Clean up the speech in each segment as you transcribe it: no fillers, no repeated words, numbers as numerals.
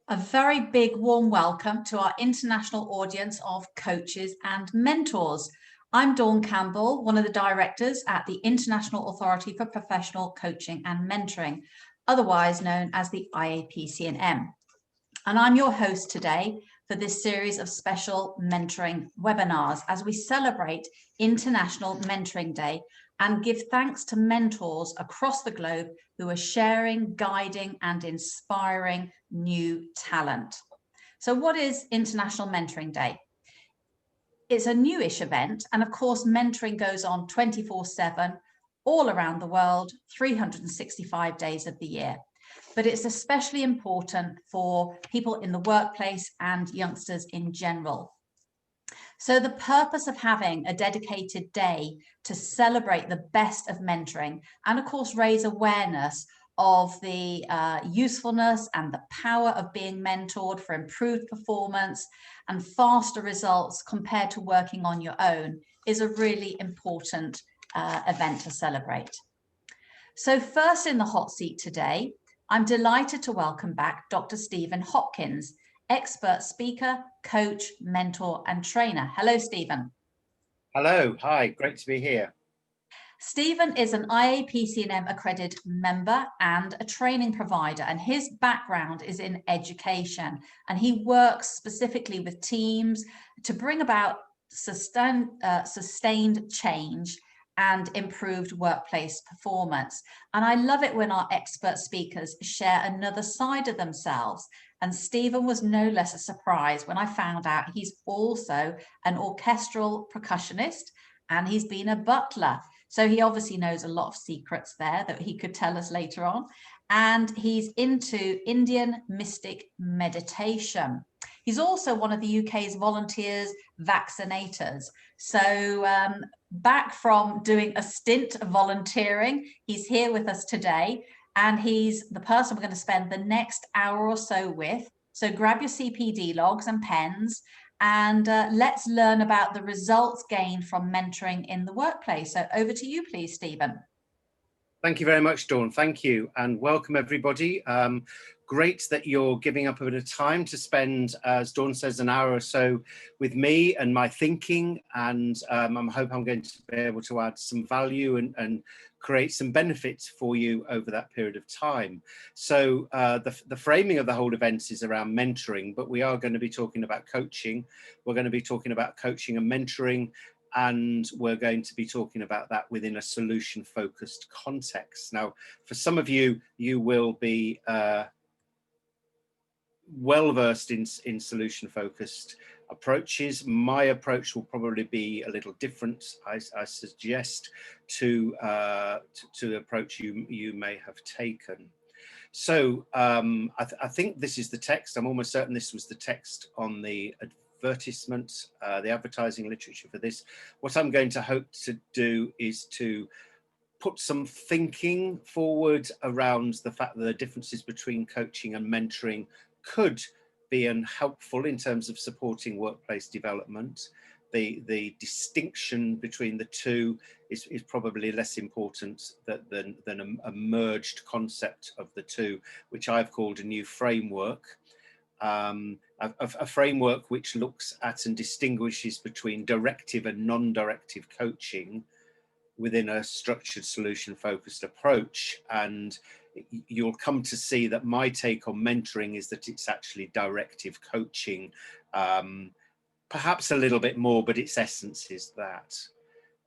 A very big warm welcome to our international audience of coaches and mentors. I'm Dawn Campbell, one of the directors at the International Authority for Professional Coaching and Mentoring, otherwise known as the IAPC&M. And I'm your host today for this series of special mentoring webinars as we celebrate International Mentoring Day and give thanks to mentors across the globe who are sharing, guiding, and inspiring new talent. So what is International Mentoring Day? It's a newish event, and of course, mentoring goes on 24/7, all around the world, 365 days of the year. But it's especially important for people in the workplace and youngsters in general. So the purpose of having a dedicated day to celebrate the best of mentoring and of course raise awareness of the usefulness and the power of being mentored for improved performance and faster results compared to working on your own is a really important event to celebrate. So first in the hot seat today, I'm delighted to welcome back Dr. Stephen Hopkins, expert speaker, coach, mentor, and trainer. Hello, Stephen. Hello, hi, great to be here. Stephen is an IAPC&M accredited member and a training provider, and his background is in education, and he works specifically with teams to bring about sustained change and improved workplace performance. And I love it when our expert speakers share another side of themselves. And Stephen was no less a surprise when I found out he's also an orchestral percussionist and he's been a butler. So he obviously knows a lot of secrets there that he could tell us later on. And he's into Indian mystic meditation. He's also one of the UK's volunteers vaccinators. So back from doing a stint of volunteering, he's here with us today, and he's the person we're going to spend the next hour or so with. So grab your CPD logs and pens, and let's learn about the results gained from mentoring in the workplace. So over to you, please, Stephen. Thank you very much, Dawn. Thank you, and welcome everybody. Great that you're giving up a bit of time to spend, as Dawn says, an hour or so with me and my thinking, and I hope I'm going to be able to add some value and create some benefits for you over that period of time. So the framing of the whole event is around mentoring, but we are going to be talking about coaching. We're going to be talking about coaching and mentoring, and we're going to be talking about that within a solution-focused context. Now, for some of you, you will be well-versed in solution-focused approaches. My approach will probably be a little different, I suggest, to the approach you may have taken. So I think this is the text. I'm almost certain this was the text on the advertisement, the advertising literature for this. What I'm going to hope to do is to put some thinking forward around the fact that the differences between coaching and mentoring could be helpful in terms of supporting workplace development. The distinction between the two is probably less important than a merged concept of the two, which I've called a new framework. A framework which looks at and distinguishes between directive and non-directive coaching within a structured solution-focused approach. And you'll come to see that my take on mentoring is that it's actually directive coaching, perhaps a little bit more, but its essence is that.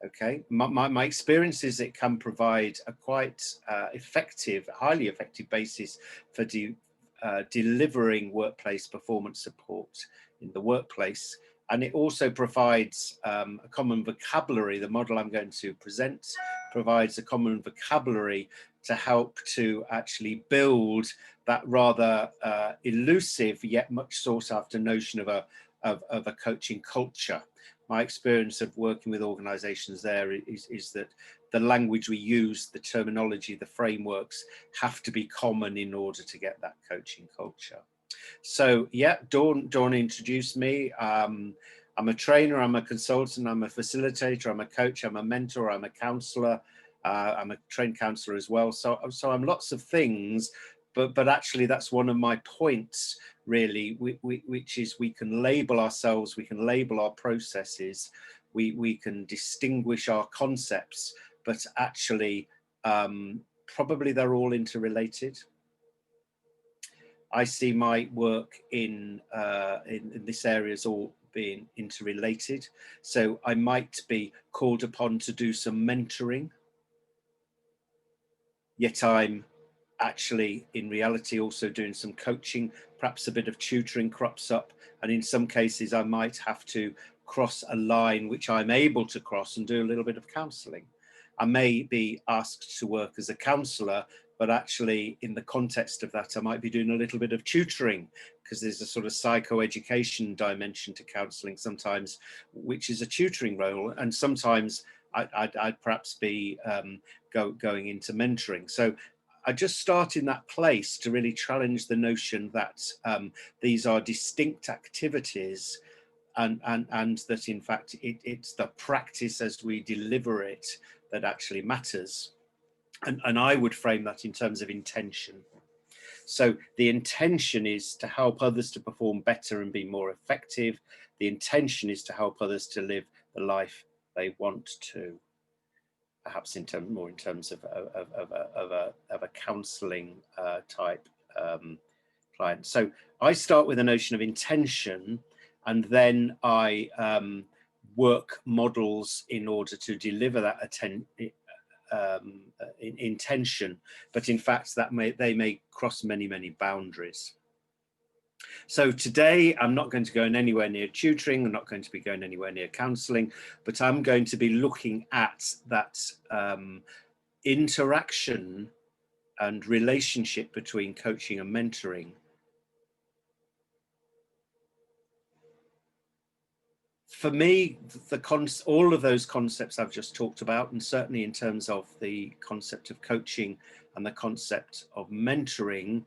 Okay, my experience is it can provide a quite effective, highly effective basis for delivering workplace performance support in the workplace. And it also provides a common vocabulary. The model I'm going to present provides a common vocabulary to help to actually build that rather elusive yet much sought after notion of a coaching culture. My experience of working with organizations there is that the language we use, the terminology, the frameworks have to be common in order to get that coaching culture. So yeah, Dawn introduced me. I'm a trainer, I'm a consultant, I'm a facilitator, I'm a coach, I'm a mentor, I'm a counselor, I'm a trained counselor as well. So I'm lots of things, but actually that's one of my points really, which is we can label ourselves, we can label our processes, we can distinguish our concepts, but actually probably they're all interrelated. I see my work in this area as all being interrelated. So I might be called upon to do some mentoring, yet I'm actually in reality also doing some coaching, perhaps a bit of tutoring crops up, and in some cases I might have to cross a line which I'm able to cross and do a little bit of counselling. I may be asked to work as a counsellor, but actually in the context of that I might be doing a little bit of tutoring, because there's a sort of psychoeducation dimension to counselling sometimes, which is a tutoring role, and sometimes I'd perhaps be going into mentoring. So I just start in that place to really challenge the notion that these are distinct activities, and that in fact it's the practice as we deliver it that actually matters. And I would frame that in terms of intention. So the intention is to help others to perform better and be more effective. The intention is to help others to live the life they want to. Perhaps more in terms of a counselling type client. So I start with a notion of intention, and then I work models in order to deliver that intention. But in fact, they may cross many boundaries. So today I'm not going to go anywhere near tutoring, I'm not going to be going anywhere near counselling, but I'm going to be looking at that interaction and relationship between coaching and mentoring. For me, all of those concepts I've just talked about, and certainly in terms of the concept of coaching and the concept of mentoring,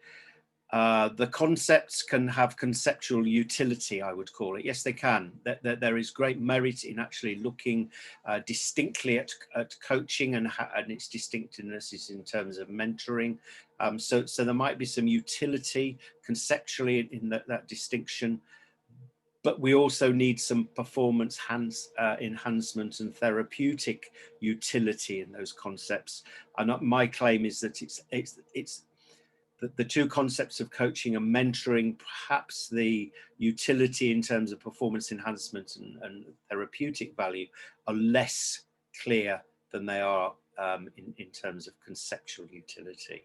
the concepts can have conceptual utility, I would call it. Yes, they can. There is great merit in actually looking distinctly at coaching and its distinctiveness is in terms of mentoring. So there might be some utility conceptually in that distinction, but we also need some performance enhancement and therapeutic utility in those concepts. And my claim is that it's the two concepts of coaching and mentoring, perhaps the utility in terms of performance enhancement and therapeutic value are less clear than they are in terms of conceptual utility.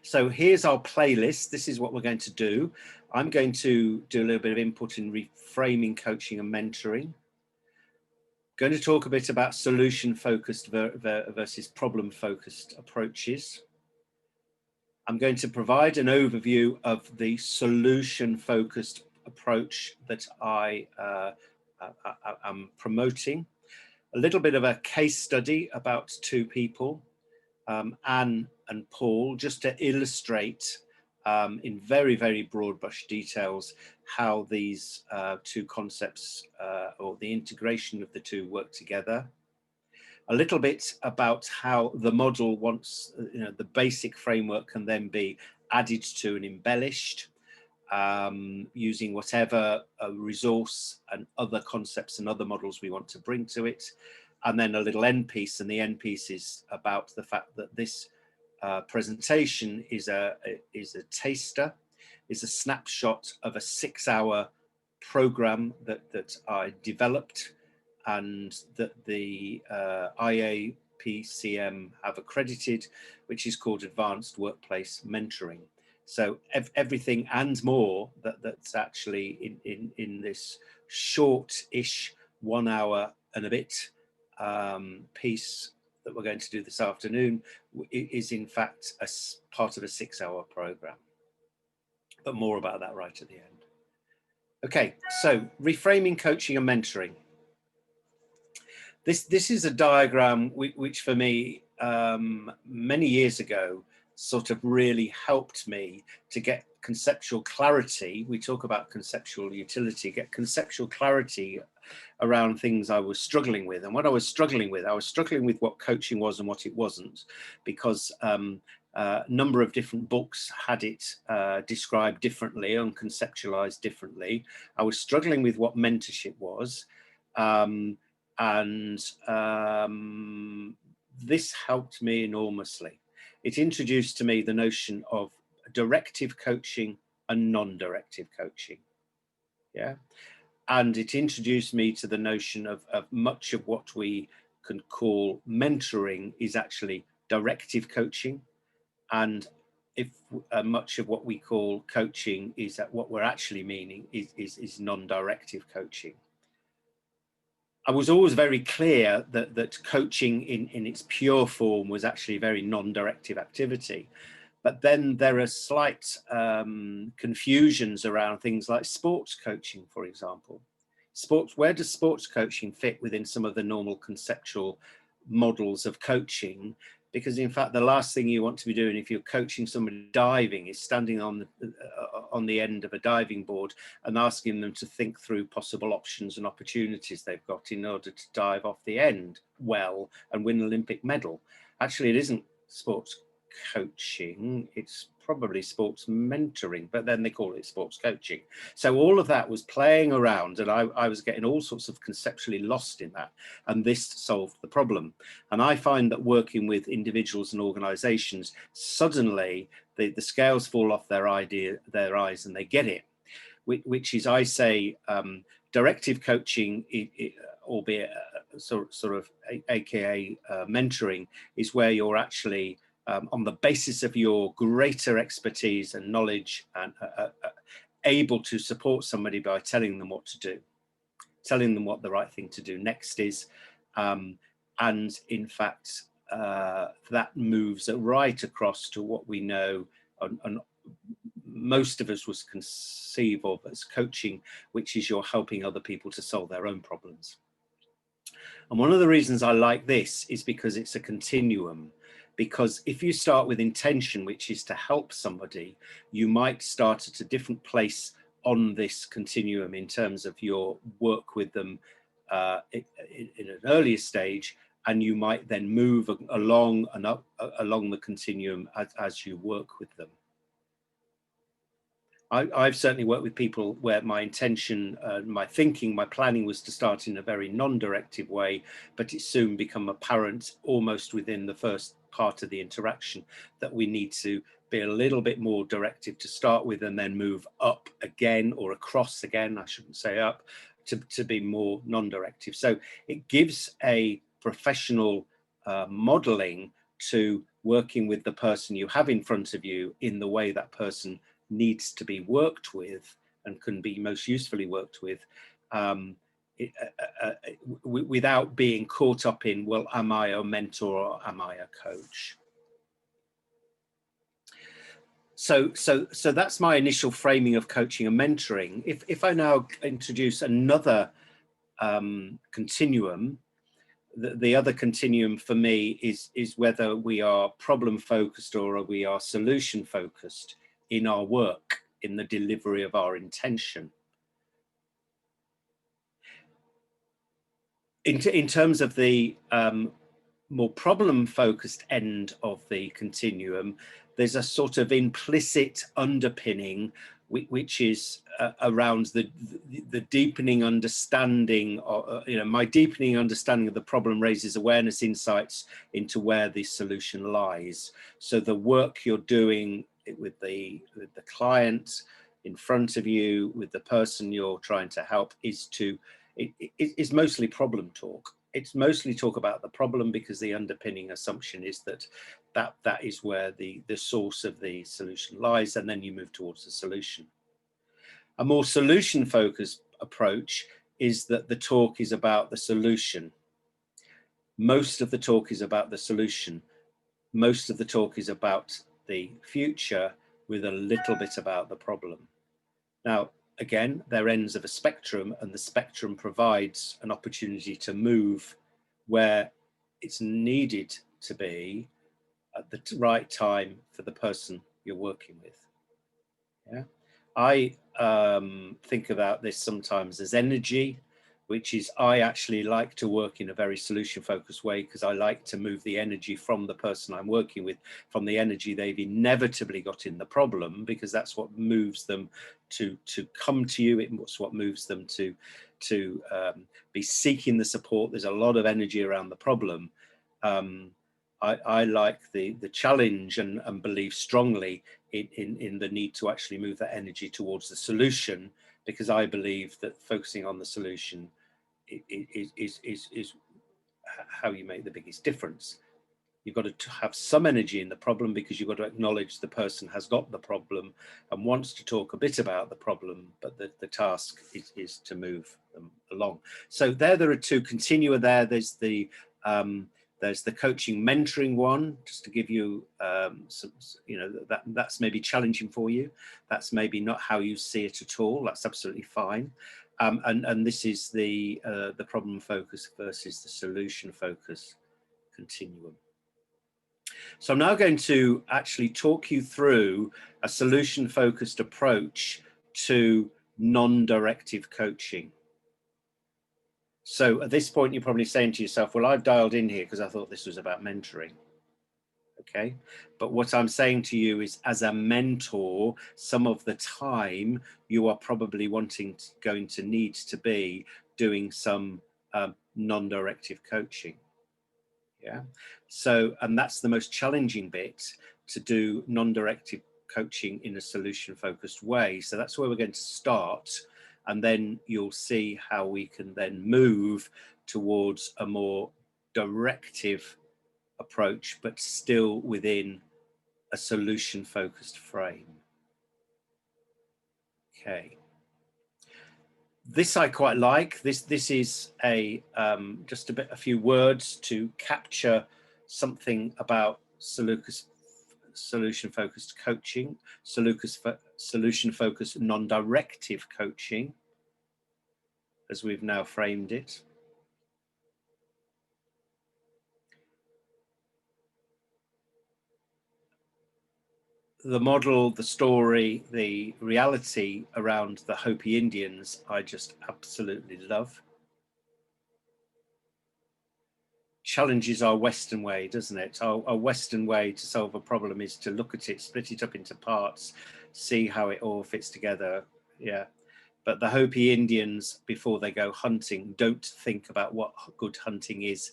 So here's our playlist. This is what we're going to do. I'm going to do a little bit of input in reframing coaching and mentoring. Going to talk a bit about solution-focused versus problem-focused approaches. I'm going to provide an overview of the solution-focused approach that I am promoting. A little bit of a case study about two people, Anne and Paul, just to illustrate in very broad brush details how these two concepts or the integration of the two work together. A little bit about how the model the basic framework can then be added to and embellished using whatever resource and other concepts and other models we want to bring to it. And then a little end piece, and the end piece is about the fact that this presentation is a taster, is a snapshot of a 6-hour program that I developed and that the IAPC&M have accredited, which is called Advanced Workplace Mentoring. So everything and more that's actually in this short-ish 1 hour and a bit piece that we're going to do this afternoon is in fact a part of a 6-hour program. But more about that right at the end. Okay, so reframing coaching and mentoring. This is a diagram which for me many years ago sort of really helped me to get conceptual clarity. We talk about conceptual utility, get conceptual clarity around things I was struggling with. And what I was struggling with what coaching was and what it wasn't, because A number of different books had it described differently and conceptualized differently. I was struggling with what mentorship was, this helped me enormously. It introduced to me the notion of directive coaching and non-directive coaching. Yeah. And it introduced me to the notion of much of what we can call mentoring is actually directive coaching. And if much of what we call coaching is that what we're actually meaning is non-directive coaching. I was always very clear that coaching in its pure form was actually very non-directive activity. But then there are slight confusions around things like sports coaching, for example. Where does sports coaching fit within some of the normal conceptual models of coaching? Because in fact, the last thing you want to be doing if you're coaching somebody diving is standing on the end of a diving board and asking them to think through possible options and opportunities they've got in order to dive off the end well and win an Olympic medal. Actually, it isn't sports coaching, it's probably sports mentoring, but then they call it sports coaching. So all of that was playing around, and I was getting all sorts of conceptually lost in that, and this solved the problem. And I find that working with individuals and organizations, suddenly the scales fall off their eyes and they get it, which is, I say, directive coaching, albeit sort of AKA mentoring, is where you're actually on the basis of your greater expertise and knowledge and able to support somebody by telling them what to do, telling them what the right thing to do next is. And in fact, that moves right across to what we know and most of us would conceive of as coaching, which is you're helping other people to solve their own problems. And one of the reasons I like this is because it's a continuum. Because if you start with intention, which is to help somebody, you might start at a different place on this continuum in terms of your work with them in an earlier stage, and you might then move along and up along the continuum as you work with them. I've certainly worked with people where my intention, my thinking, my planning was to start in a very non-directive way, but it's soon become apparent almost within the first part of the interaction that we need to be a little bit more directive to start with and then move up again or across again, I shouldn't say up, to be more non-directive. So it gives a professional modeling to working with the person you have in front of you in the way that person needs to be worked with and can be most usefully worked with, without being caught up in, well, am I a mentor or am I a coach? So that's my initial framing of coaching and mentoring. If I now introduce another continuum, the other continuum for me is whether we are problem focused or we are solution focused in our work, in the delivery of our intention. In terms of the more problem-focused end of the continuum, there's a sort of implicit underpinning which is around the deepening understanding, my deepening understanding of the problem raises awareness, insights into where the solution lies. So the work you're doing with the client in front of you, with the person you're trying to help, is mostly problem talk. It's mostly talk about the problem because the underpinning assumption is that is where the source of the solution lies, and then you move towards the solution. A more solution-focused approach is that the talk is about the solution. Most of the talk is about the solution. Most of the talk is about the future with a little bit about the problem. Now, again, they're ends of a spectrum, and the spectrum provides an opportunity to move where it's needed to be at the right time for the person you're working with. Yeah, I think about this sometimes as energy, which is I actually like to work in a very solution focused way, because I like to move the energy from the person I'm working with, from the energy they've inevitably got in the problem, because that's what moves them to come to you. It's what moves them to be seeking the support. There's a lot of energy around the problem. I like the challenge and believe strongly in the need to actually move that energy towards the solution, because I believe that focusing on the solution is how you make the biggest difference. You've got to have some energy in the problem, because you've got to acknowledge the person has got the problem and wants to talk a bit about the problem, but the task is to move them along. So there are two continua there. There's the coaching mentoring one, just to give you some, that's maybe challenging for you. That's maybe not how you see it at all. That's absolutely fine. And this is the problem focus versus the solution focus continuum. So I'm now going to actually talk you through a solution focused approach to non-directive coaching. So at this point, you're probably saying to yourself, well, I've dialed in here because I thought this was about mentoring. Okay, but what I'm saying to you is, as a mentor, some of the time you are probably going to need to be doing some non-directive coaching. Yeah, so, and that's the most challenging bit, to do non-directive coaching in a solution focused way. So that's where we're going to start, and then you'll see how we can then move towards a more directive approach, but still within a solution focused frame. Okay, this I quite like. This is just a few words to capture something about solution focused coaching, solution focused non-directive coaching, as we've now framed it. The model, the story, the reality around the Hopi Indians, I just absolutely love. Challenges our Western way, doesn't it? Our Western way to solve a problem is to look at it, split it up into parts, see how it all fits together. Yeah. But the Hopi Indians, before they go hunting, don't think about what good hunting is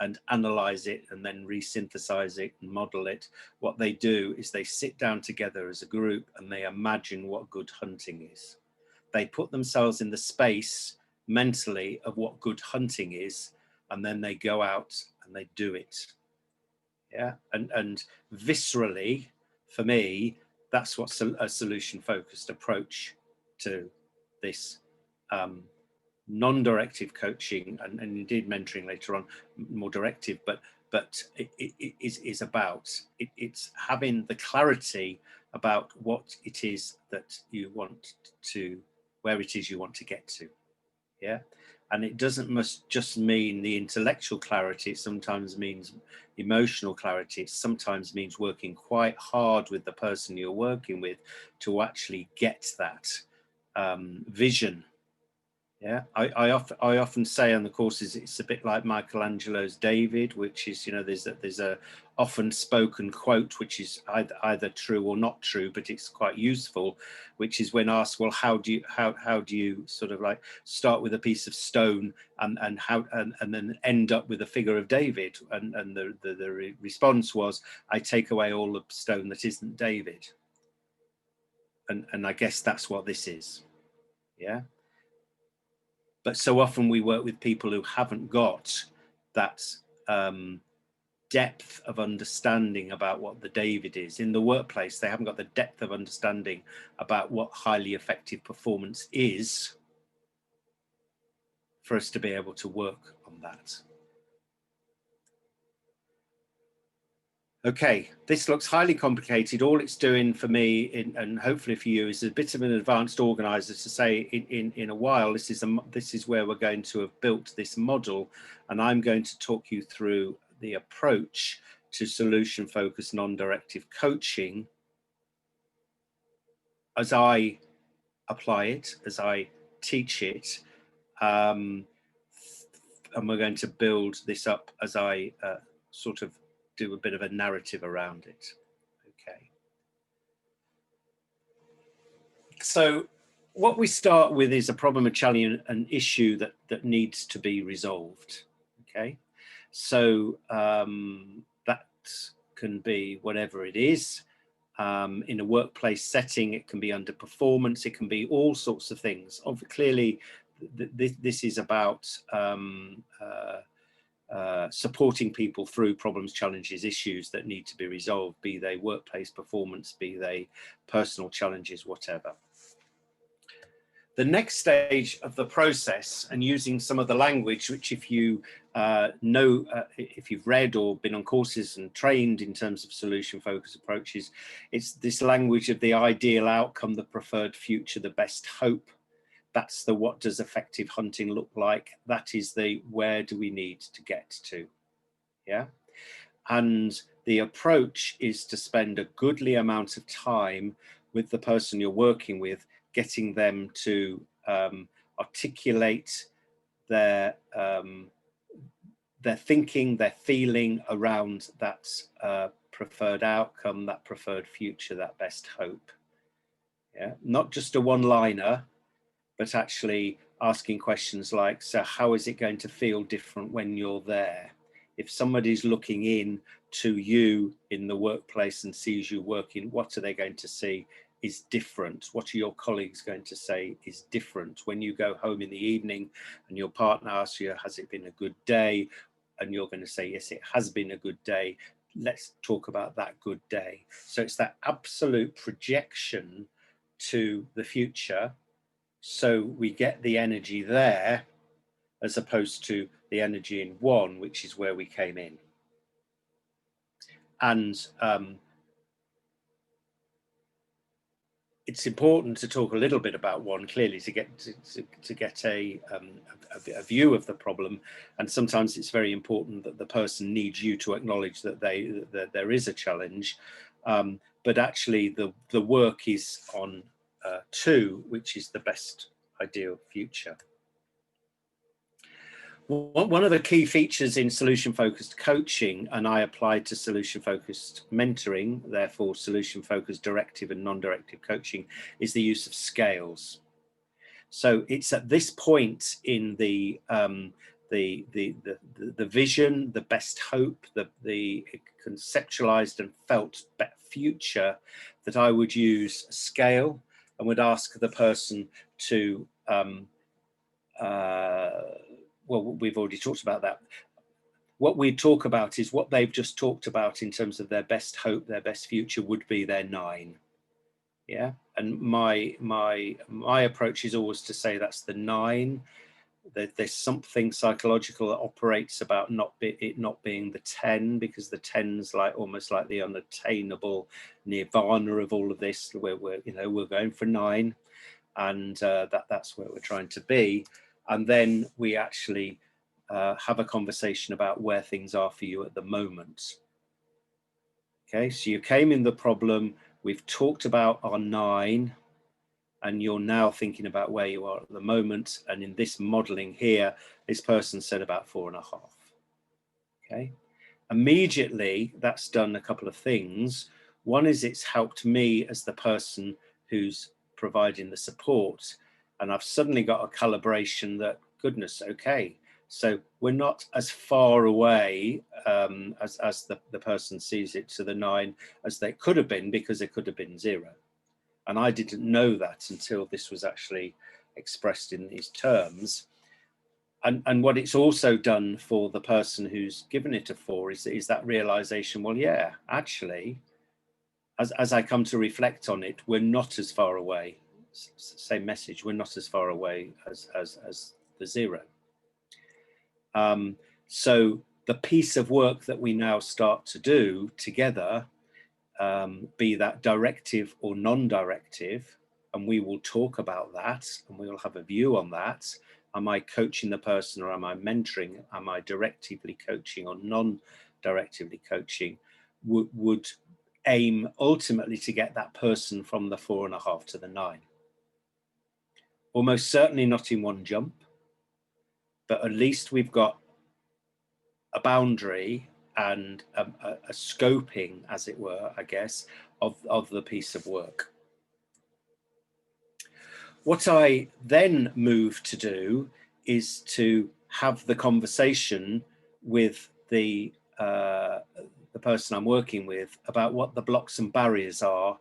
and analyze it and then resynthesize it and model it. What they do is they sit down together as a group and they imagine what good hunting is. They put themselves in the space mentally of what good hunting is, and then they go out and they do it. Yeah, and viscerally, for me, that's what's a solution focused approach to this non-directive coaching and indeed mentoring later on, more directive, but it is about it's having the clarity about what it is that you want to, where it is you want to get to. Yeah, and it must just mean the intellectual clarity. It sometimes means emotional clarity. It sometimes means working quite hard with the person you're working with to actually get that vision. Yeah, I often say on the courses, it's a bit like Michelangelo's David, which is, there's a often spoken quote, which is either true or not true, but it's quite useful, which is when asked, well, how do you sort of like start with a piece of stone and then end up with a figure of David? And the response was, I take away all the stone that isn't David. And I guess that's what this is. Yeah. But so often we work with people who haven't got that depth of understanding about what the David is. In the workplace, they haven't got the depth of understanding about what highly effective performance is for us to be able to work on that. Okay, this looks highly complicated. All it's doing for me, and hopefully for you, is a bit of an advanced organizer to say in a while, this is where we're going to have built this model, and I'm going to talk you through the approach to solution-focused non-directive coaching as I apply it, as I teach it, and we're going to build this up as I sort of do a bit of a narrative around it. Okay. So what we start with is a problem, a challenge, an issue that needs to be resolved. Okay. So that can be whatever it is. In a workplace setting, it can be underperformance, it can be all sorts of things. Clearly, this is about supporting people through problems, challenges, issues that need to be resolved, be they workplace performance, be they personal challenges, whatever. The next stage of the process, and using some of the language, which if you know, if you've read or been on courses and trained in terms of solution focused approaches, it's this language of the ideal outcome, the preferred future, the best hope. That's the what does effective hunting look like? That is the where do we need to get to? Yeah. And the approach is to spend a goodly amount of time with the person you're working with, getting them to articulate their thinking, their feeling around that preferred outcome, that preferred future, that best hope. Yeah, not just a one-liner, but actually asking questions like, so how is it going to feel different when you're there? If somebody's looking in to you in the workplace and sees you working, what are they going to see is different? What are your colleagues going to say is different? When you go home in the evening and your partner asks you, has it been a good day? And you're going to say, yes, it has been a good day. Let's talk about that good day. So it's that absolute projection to the future. So we get the energy there as opposed to the energy in one, which is where we came in. And it's important to talk a little bit about one, clearly, to get a view of the problem. And sometimes it's very important that the person needs you to acknowledge that there is a challenge. But actually the work is on two, which is the best ideal future. One of the key features in solution-focused coaching, and I applied to solution-focused mentoring, therefore solution-focused directive and non-directive coaching, is the use of scales. So it's at this point in the vision, the best hope, the conceptualized and felt future, that I would use a scale and would ask the person to well, we've already talked about that. What we talk about is what they've just talked about in terms of their best hope, their best future would be their 9. Yeah, and my approach is always to say that's the 9. That there's something psychological that operates about it not being the 10, because the 10's like almost like the unattainable nirvana of all of this. We're going for 9, and that's where we're trying to be. And then we actually have a conversation about where things are for you at the moment. Okay, so you came in the problem, we've talked about our 9, and you're now thinking about where you are at the moment. And in this modeling here, this person said about 4.5. Okay, immediately that's done a couple of things. One is it's helped me as the person who's providing the support, and I've suddenly got a calibration that, goodness, okay, so we're not as far away as the person sees it to the 9 as they could have been, because it could have been 0. And I didn't know that until this was actually expressed in these terms. And what it's also done for the person who's given it a 4 is that realization, well, yeah, actually, as I come to reflect on it, we're not as far away. Same message, we're not as far away as the 0. So the piece of work that we now start to do together, be that directive or non-directive, and we will talk about that and we will have a view on that. Am I coaching the person, or am I mentoring? Am I directively coaching or non-directively coaching? Would aim ultimately to get that person from the 4.5 to the 9. Almost certainly not in one jump. but at least we've got a boundary and a scoping, as it were, I guess, of the piece of work. What I then move to do is to have the conversation with the person I'm working with about what the blocks and barriers are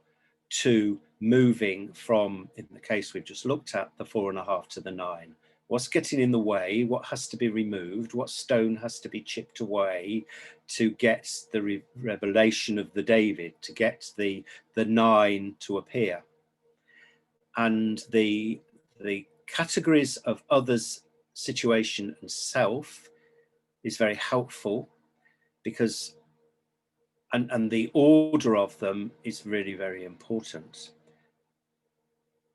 to moving from, in the case we've just looked at, the 4.5 to the 9. What's getting in the way? What has to be removed? What stone has to be chipped away to get the revelation of the David, to get the 9 to appear? And the categories of others, situation, and self is very helpful, because and the order of them is really very important.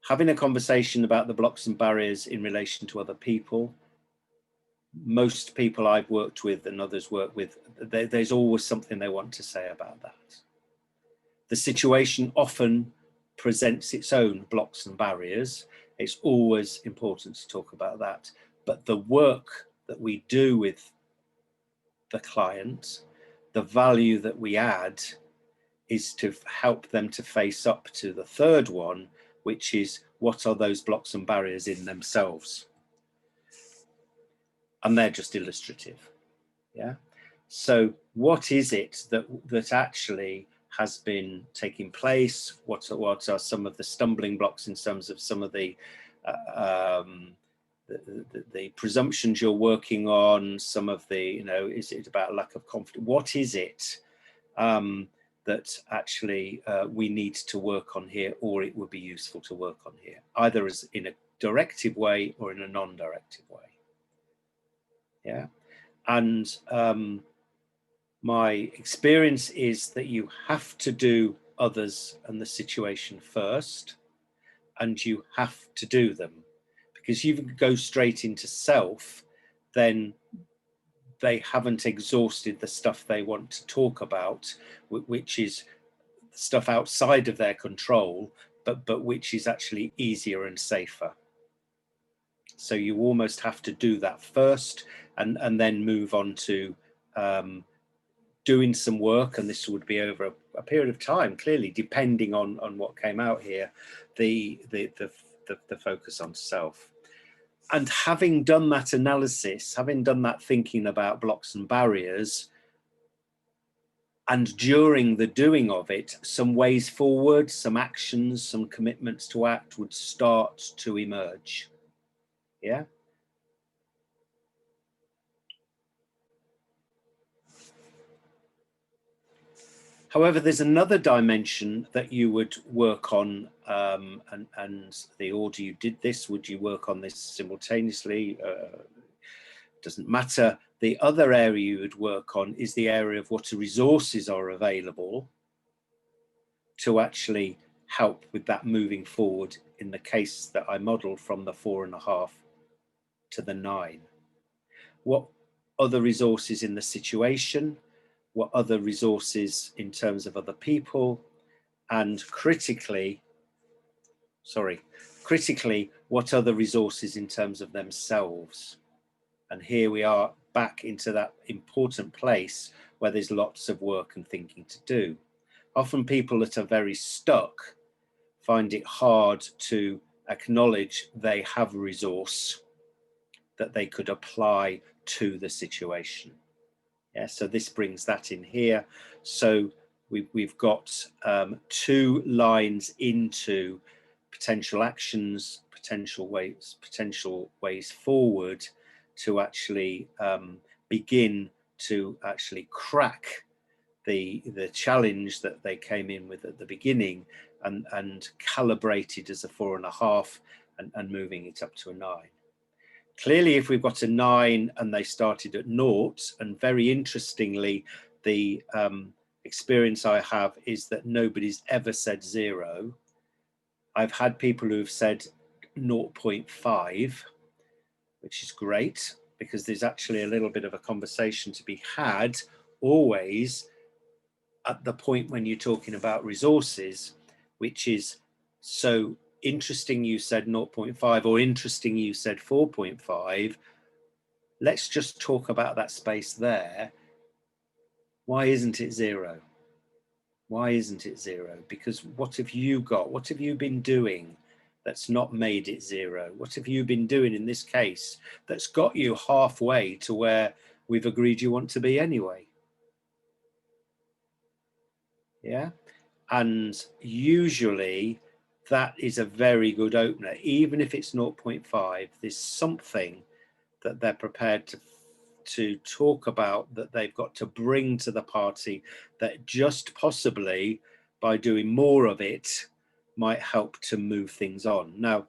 Having a conversation about the blocks and barriers in relation to other people, most people I've worked with and others work with, there's always something they want to say about that. The situation often presents its own blocks and barriers. It's always important to talk about that. But the work that we do with the client, the value that we add, is to help them to face up to the third one, which is, what are those blocks and barriers in themselves? And they're just illustrative. Yeah. So what is it that actually has been taking place? What are some of the stumbling blocks in terms of some of the presumptions you're working on? Some of the, you know, is it about lack of confidence? What is it that actually we need to work on here, or it would be useful to work on here, either as in a directive way or in a non-directive way? Yeah. And my experience is that you have to do others and the situation first, and you have to do them, because you go straight into self, then they haven't exhausted the stuff they want to talk about, which is stuff outside of their control, but which is actually easier and safer. So you almost have to do that first, and then move on to doing some work, and this would be over a period of time, clearly, depending on what came out here, the focus on self. And having done that analysis, having done that thinking about blocks and barriers, and during the doing of it, some ways forward, some actions, some commitments to act would start to emerge. Yeah. However, there's another dimension that you would work on, and the order you did this, would you work on this simultaneously? Doesn't matter. The other area you would work on is the area of what resources are available to actually help with that moving forward, in the case that I modeled from the 4.5 to the 9. What other resources in the situation? What other resources in terms of other people? And critically, what other resources in terms of themselves? And here we are back into that important place where there's lots of work and thinking to do. Often people that are very stuck find it hard to acknowledge they have a resource that they could apply to the situation. Yeah, so this brings that in here. So we've got 2 lines into potential actions, potential ways forward to actually begin to actually crack the challenge that they came in with at the beginning, and calibrated as a 4.5 and moving it up to a 9. Clearly, if we've got a 9 and they started at 0, and very interestingly, the experience I have is that nobody's ever said 0. I've had people who've said 0.5, which is great, because there's actually a little bit of a conversation to be had always at the point when you're talking about resources, which is, so interesting you said 0.5, or interesting you said 4.5. let's just talk about that space there. Why isn't it 0? Why isn't it 0? Because what have you got? What have you been doing that's not made it 0? What have you been doing in this case that's got you halfway to where we've agreed you want to be anyway? Yeah. And usually that is a very good opener. Even if it's 0.5, there's something that they're prepared to talk about, that they've got to bring to the party, that just possibly by doing more of it might help to move things on. Now,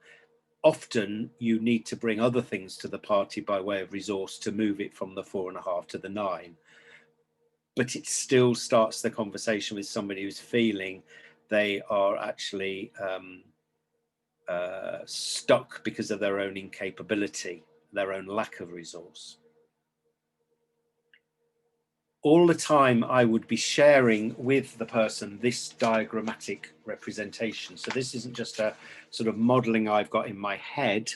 often you need to bring other things to the party by way of resource to move it from the 4.5 to the 9. But it still starts the conversation with somebody who's feeling they are actually stuck because of their own incapability, their own lack of resource. All the time I would be sharing with the person this diagrammatic representation. So this isn't just a sort of modeling I've got in my head.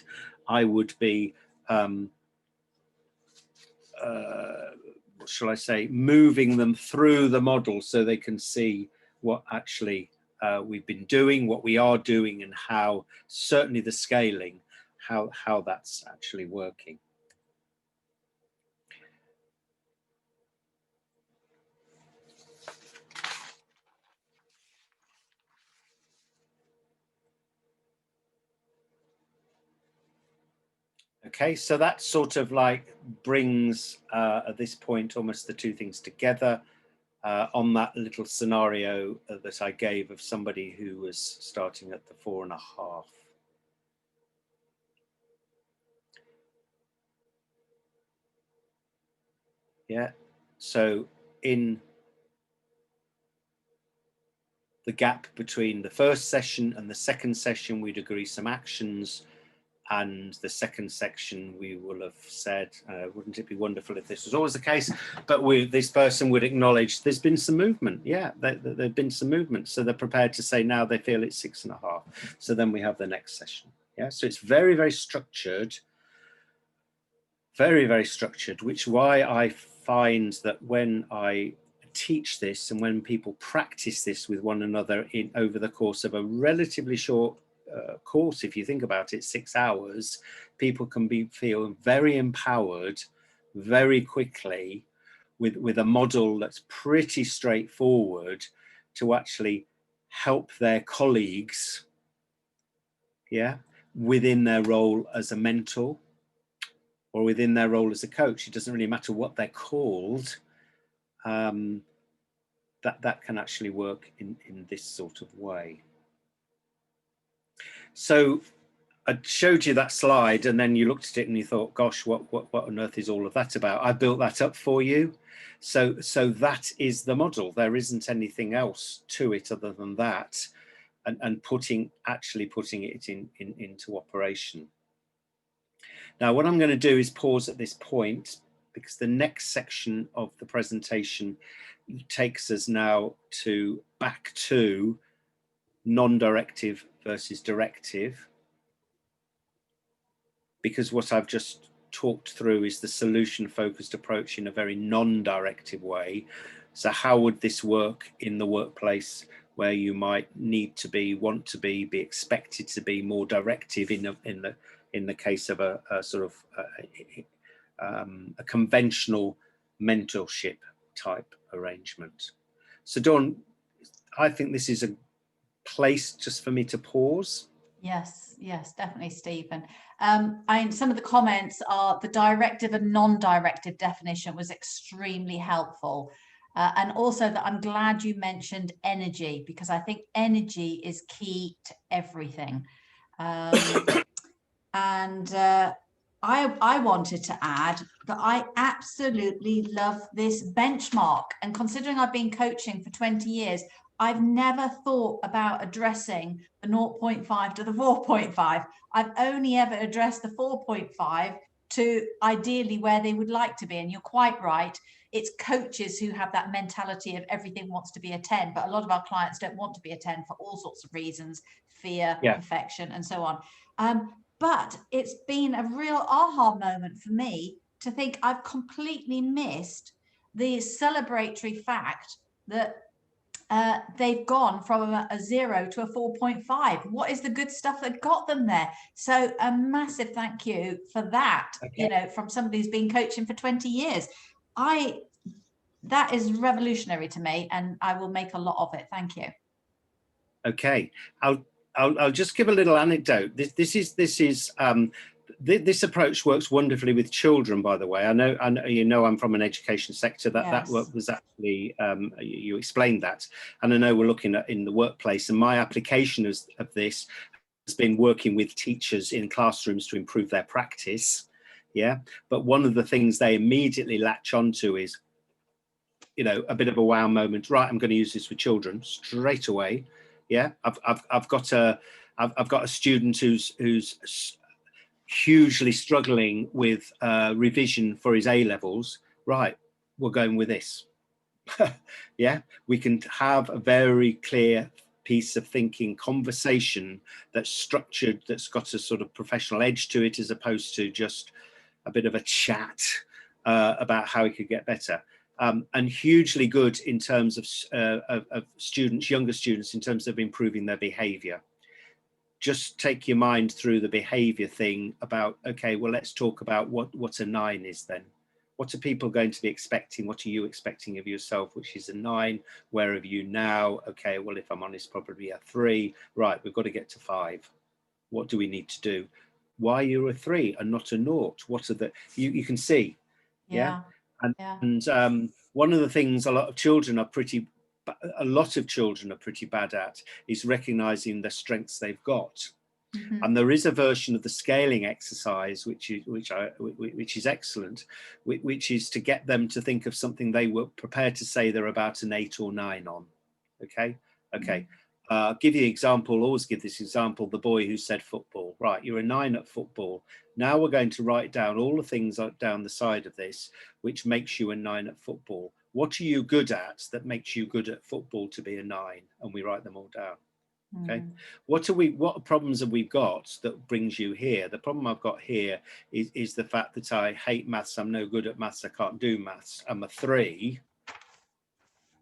I would be, what shall I say, moving them through the model so they can see what actually we've been doing, what we are doing, and how, certainly the scaling, how that's actually working. Okay, so that sort of like brings at this point almost the two things together on that little scenario that I gave of somebody who was starting at the 4.5. Yeah, so in the gap between the first session and the second session, we'd agree some actions. And the second section, we will have said, wouldn't it be wonderful if this was always the case? But this person would acknowledge there's been some movement. Yeah, there've been some movement. So they're prepared to say now they feel it's 6.5. So then we have the next session. Yeah, so it's very, very structured. Very, very structured, which why I find that when I teach this and when people practice this with one another over the course of a relatively short course, if you think about it, 6 hours, people can feel very empowered very quickly with a model that's pretty straightforward to actually help their colleagues, yeah, within their role as a mentor or within their role as a coach. It doesn't really matter what they're called. That can actually work in this sort of way. So I showed you that slide and then you looked at it and you thought, gosh, what on earth is all of that about? I built that up for you. So that is the model. There isn't anything else to it other than that, and actually putting it into operation. Now, what I'm going to do is pause at this point, because the next section of the presentation takes us now back to non-directive versus directive, because what I've just talked through is the solution-focused approach in a very non-directive way. So how would this work in the workplace, where you might need to be, want to be expected to be more directive in the case of a sort of a conventional mentorship type arrangement. So Dawn, I think this is a place just for me to pause. Yes, definitely, Stephen. Some of the comments are the directive and non-directive definition was extremely helpful. And also that I'm glad you mentioned energy, because I think energy is key to everything. I wanted to add that I absolutely love this benchmark. And considering I've been coaching for 20 years, I've never thought about addressing the 0.5 to the 4.5. I've only ever addressed the 4.5 to ideally where they would like to be. And you're quite right. It's coaches who have that mentality of everything wants to be a 10, but a lot of our clients don't want to be a 10 for all sorts of reasons, fear, perfection, and so on. But it's been a real aha moment for me to think I've completely missed the celebratory fact that they've gone from a 0 to a 4.5. What is the good stuff that got them there? So a massive thank you for that, Okay. from somebody who's been coaching for 20 years. That is revolutionary to me, and I will make a lot of it. Thank you. Okay, I'll just give a little anecdote. This approach works wonderfully with children, by the way. I know I'm from an education sector. That was actually you explained that, and I know we're looking at in the workplace. And my application of this has been working with teachers in classrooms to improve their practice. Yeah, but one of the things they immediately latch onto is, a bit of a wow moment. Right, I'm going to use this with children straight away. Yeah, I've got a student who's hugely struggling with revision for his A levels. Right, we're going with this. Yeah, we can have a very clear piece of thinking conversation that's structured, that's got a sort of professional edge to it, as opposed to just a bit of a chat about how he could get better. And hugely good in terms of students, younger students, in terms of improving their behavior. Just take your mind through the behavior thing about, okay, well, let's talk about what a 9 is then. What are people going to be expecting? What are you expecting of yourself, which is a 9? Where are you now? Okay, well, if I'm honest, probably a 3. Right, we've got to get to 5. What do we need to do? Why you're a 3 and not a 0? What are the, you can see, yeah? And one of the things a lot of children are pretty bad at is recognizing the strengths they've got. Mm-hmm. And there is a version of the scaling exercise which is excellent, which is to get them to think of something they were prepared to say they're about an 8 or 9 on. Okay. Mm-hmm. Give you an example, always give this example, the boy who said football. Right, you're a 9 at football. Now we're going to write down all the things down the side of this, which makes you a 9 at football. What are you good at that makes you good at football to be a 9? And we write them all down. Okay. What problems have we got that brings you here? The problem I've got here is the fact that I hate maths. I'm no good at maths. I can't do maths. I'm a 3.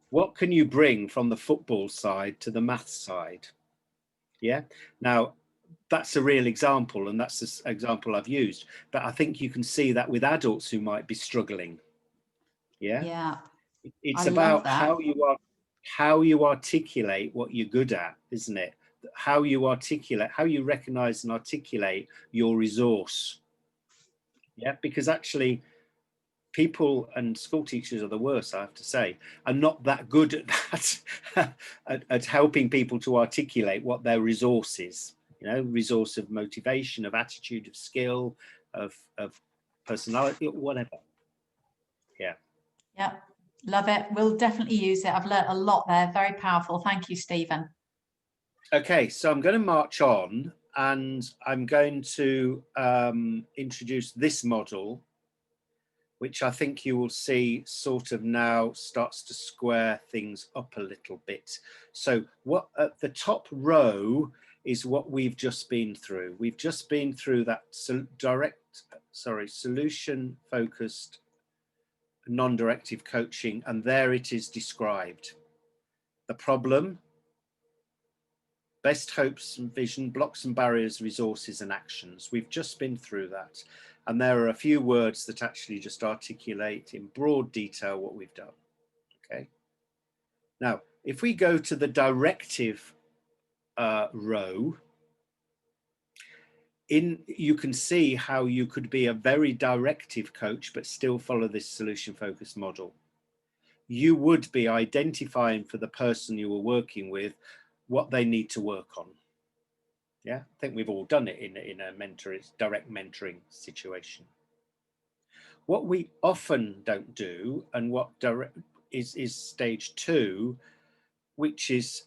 What can you bring from the football side to the maths side? Yeah. Now, that's a real example, and that's the example I've used. But I think you can see that with adults who might be struggling. Yeah. Yeah. It's about how you articulate what you're good at, isn't it? How you recognize and articulate your resource. Yeah, because actually people, and school teachers are the worst, I have to say, are not that good at that, at helping people to articulate what their resource is. Resource of motivation, of attitude, of skill, of personality, whatever. Yeah. Yeah. Love it. We'll definitely use it. I've learned a lot there. Very powerful. Thank you, Stephen. Okay, so I'm going to march on, and I'm going to introduce this model, which I think you will see sort of now starts to square things up a little bit. So what at the top row is what we've just been through. We've just been through that solution-focused, non-directive coaching, and there it is described. The problem, best hopes and vision, blocks and barriers, resources and actions. We've just been through that. And there are a few words that actually just articulate in broad detail what we've done. Okay. Now, if we go to the directive row, you can see how you could be a very directive coach, but still follow this solution-focused model. You would be identifying for the person you were working with what they need to work on. Yeah, I think we've all done it in a direct mentoring situation. What we often don't do, and what is stage 2, which is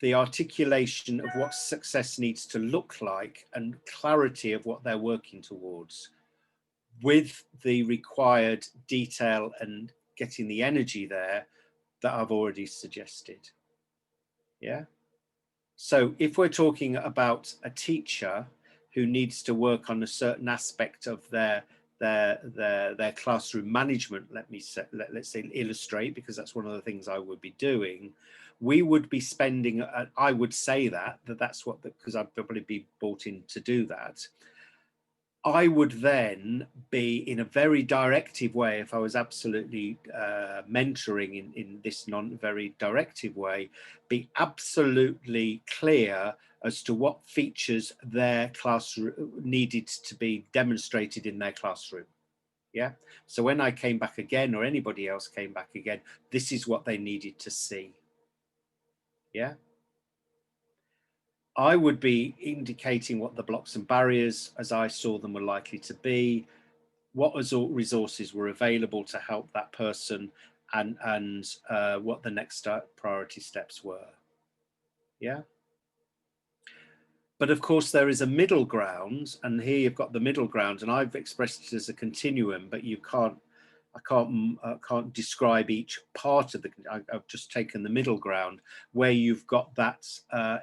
the articulation of what success needs to look like and clarity of what they're working towards, with the required detail and getting the energy there that I've already suggested. Yeah. So if we're talking about a teacher who needs to work on a certain aspect of their their classroom management, let's say illustrate, because that's one of the things I would be doing, we would be spending, I would say that's what, because I'd probably be brought in to do that. I would then be, in a very directive way, if I was absolutely mentoring in this very directive way, be absolutely clear as to what features their classroom needed to be demonstrated in their classroom. Yeah. So when I came back again, or anybody else came back again, this is what they needed to see. Yeah. I would be indicating what the blocks and barriers as I saw them were likely to be, what resources were available to help that person, and what the next priority steps were. Yeah. But of course there is a middle ground, and here you've got the middle ground, and I've expressed it as a continuum, but you can't, I can't describe each part of the, I've just taken the middle ground where you've got that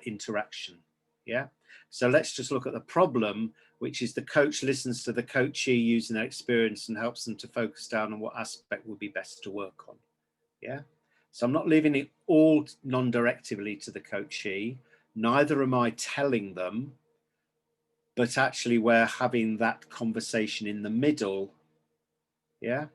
interaction. Yeah. So let's just look at the problem, which is the coach listens to the coachee using their experience and helps them to focus down on what aspect would be best to work on. Yeah. So I'm not leaving it all non-directively to the coachee, neither am I telling them, but actually we're having that conversation in the middle. Yeah.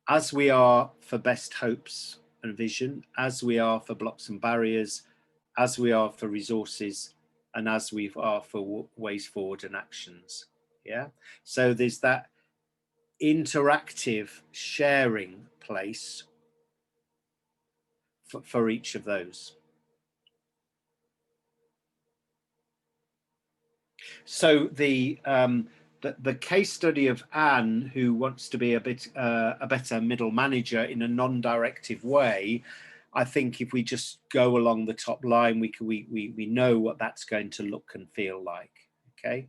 As we are for best hopes and vision, as we are for blocks and barriers, as we are for resources, and as we are for ways forward and actions. Yeah. So there's that interactive sharing place for each of those. So the case study of Anne, who wants to be a better middle manager in a non-directive way, I think if we just go along the top line, we know what that's going to look and feel like. Okay.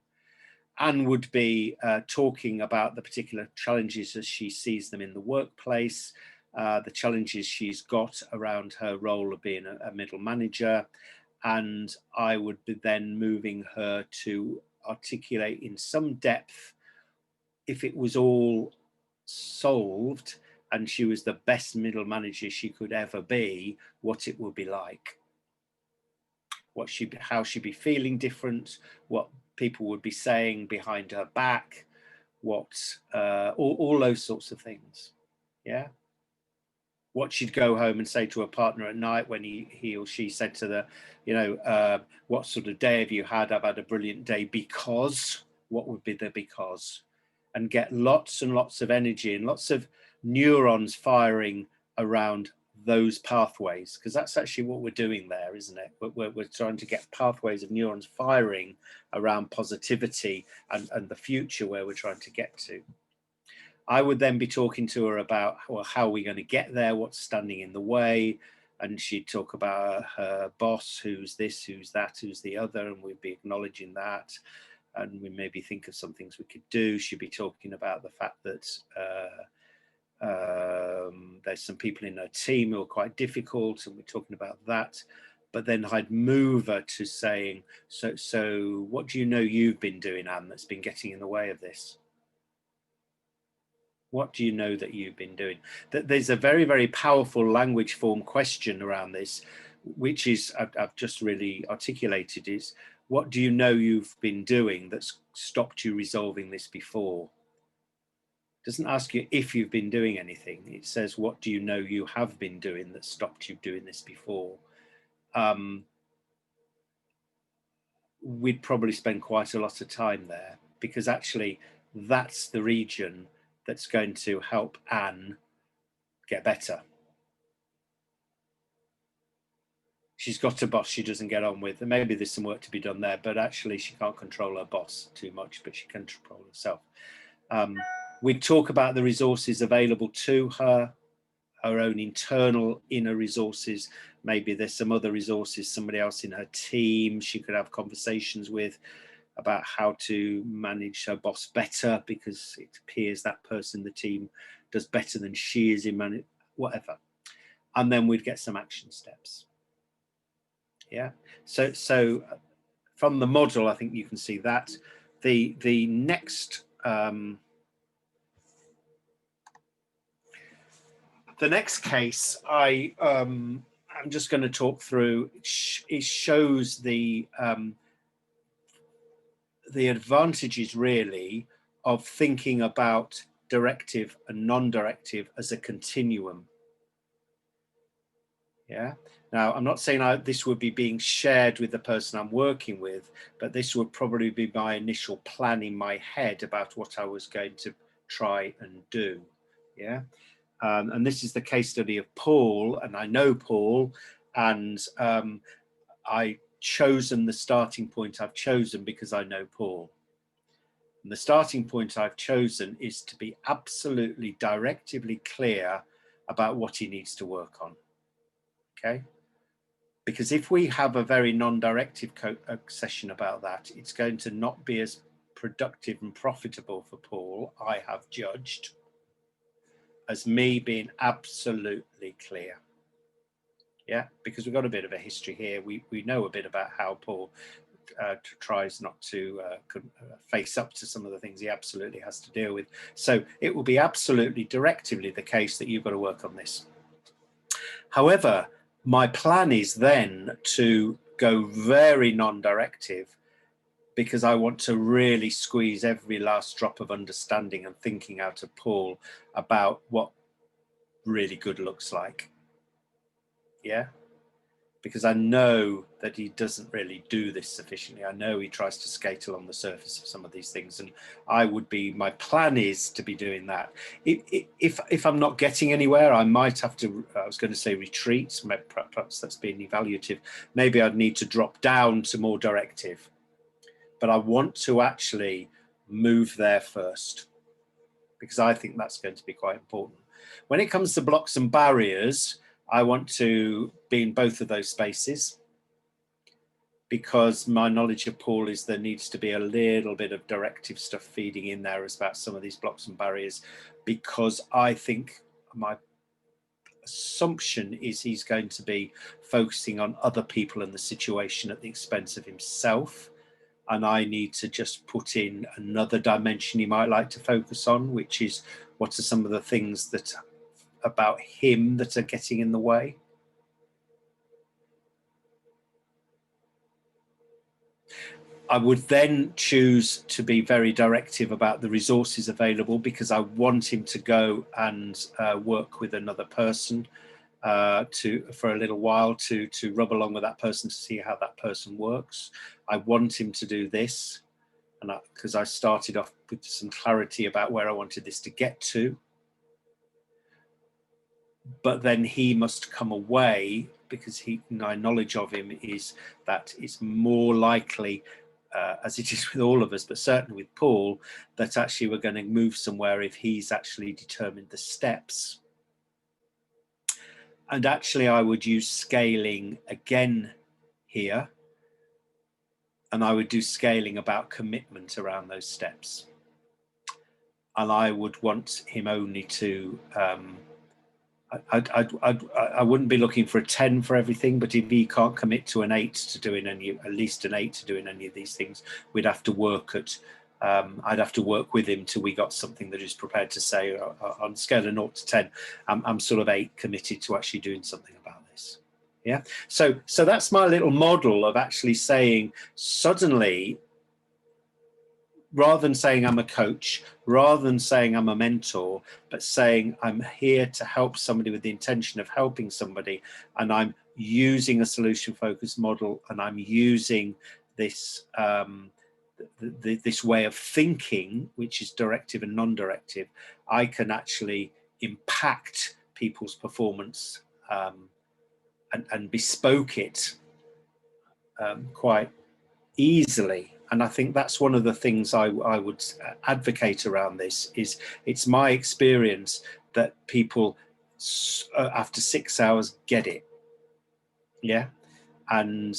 Anne would be talking about the particular challenges as she sees them in the workplace, the challenges she's got around her role of being a middle manager, and I would be then moving her to articulate in some depth, if it was all solved and she was the best middle manager she could ever be, what it would be like. How she'd be feeling different, what people would be saying behind her back, all those sorts of things. Yeah. What she'd go home and say to her partner at night when he or she said to the, you know, what sort of day have you had? I've had a brilliant day because, what would be the because? And get lots and lots of energy and lots of neurons firing around those pathways, because that's actually what we're doing there, isn't it? We're trying to get pathways of neurons firing around positivity and the future where we're trying to get to. I would then be talking to her about, well, how are we going to get there? What's standing in the way? And she'd talk about her boss, who's this, who's that, who's the other, and we'd be acknowledging that. And we maybe think of some things we could do. She'd be talking about the fact that there's some people in her team who are quite difficult, and we're talking about that. But then I'd move her to saying, so what do you know you've been doing, Anne, that's been getting in the way of this? What do you know that you've been doing? There's a very, very powerful language form question around this, which is, I've just really articulated, is what do you know you've been doing that's stopped you resolving this before? It doesn't ask you if you've been doing anything. It says, what do you know you have been doing that stopped you doing this before? We'd probably spend quite a lot of time there, because actually that's the region that's going to help Anne get better. She's got a boss she doesn't get on with, and maybe there's some work to be done there, but actually she can't control her boss too much, but she can control herself. We'd talk about the resources available to her, her own internal inner resources. Maybe there's some other resources, somebody else in her team she could have conversations with about how to manage her boss better, because it appears that person, the team, does better than she is in managing, whatever. And then we'd get some action steps. Yeah. So from the model, I think you can see that. The next case I'm just going to talk through. It shows the advantages really of thinking about directive and non-directive as a continuum. Yeah. Now, I'm not saying this would be being shared with the person I'm working with, but this would probably be my initial plan in my head about what I was going to try and do. Yeah. And this is the case study of Paul, and I know Paul, and I chosen the starting point I've chosen because I know Paul. And the starting point I've chosen is to be absolutely directively clear about what he needs to work on. Okay? Because if we have a very non-directive session about that, it's going to not be as productive and profitable for Paul, I have judged, as me being absolutely clear. Yeah, because we've got a bit of a history here. We know a bit about how Paul tries not to face up to some of the things he absolutely has to deal with. So it will be absolutely directively the case that you've got to work on this. However, my plan is then to go very non-directive, because I want to really squeeze every last drop of understanding and thinking out of Paul about what really good looks like. Yeah. Because I know that he doesn't really do this sufficiently. I know he tries to skate along the surface of some of these things, and my plan is to be doing that. If I'm not getting anywhere, I might have to, I was going to say retreat, perhaps that's being evaluative. Maybe I'd need to drop down to more directive, but I want to actually move there first, because I think that's going to be quite important. When it comes to blocks and barriers, I want to be in both of those spaces, because my knowledge of Paul is there needs to be a little bit of directive stuff feeding in there about some of these blocks and barriers, because I think my assumption is he's going to be focusing on other people and the situation at the expense of himself. And I need to just put in another dimension he might like to focus on, which is what are some of the things that about him that are getting in the way. I would then choose to be very directive about the resources available, because I want him to go and work with another person for a little while to rub along with that person to see how that person works. I want him to do this, and because I started off with some clarity about where I wanted this to get to. But then he must come away, because my knowledge of him is that it's more likely, as it is with all of us, but certainly with Paul, that actually we're going to move somewhere if he's actually determined the steps. And actually I would use scaling again here, and I would do scaling about commitment around those steps. And I would want him only to I wouldn't be looking for a 10 for everything, but if he can't commit to an 8 to doing at least an 8 to doing any of these things, we'd have to work at, I'd have to work with him till we got something that is prepared to say on a scale of 0 to 10, I'm sort of 8 committed to actually doing something about this. Yeah. So that's my little model of actually saying suddenly, rather than saying I'm a coach, rather than saying I'm a mentor, but saying I'm here to help somebody with the intention of helping somebody, and I'm using a solution-focused model, and I'm using this this way of thinking, which is directive and non-directive, I can actually impact people's performance and bespoke it quite easily. And I think that's one of the things I would advocate around this. Is it's my experience that people after 6 hours get it, yeah, and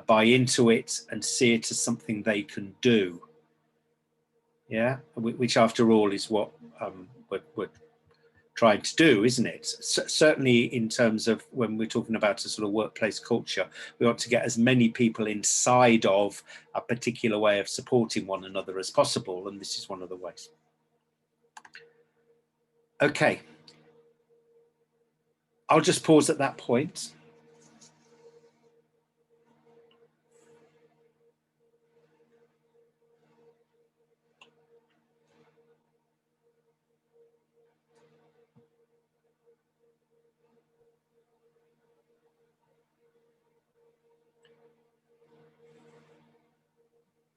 buy into it and see it as something they can do, yeah, which after all is what we're trying to do, isn't it? Certainly in terms of when we're talking about a sort of workplace culture, we want to get as many people inside of a particular way of supporting one another as possible, and this is one of the ways. Okay, I'll just pause at that point.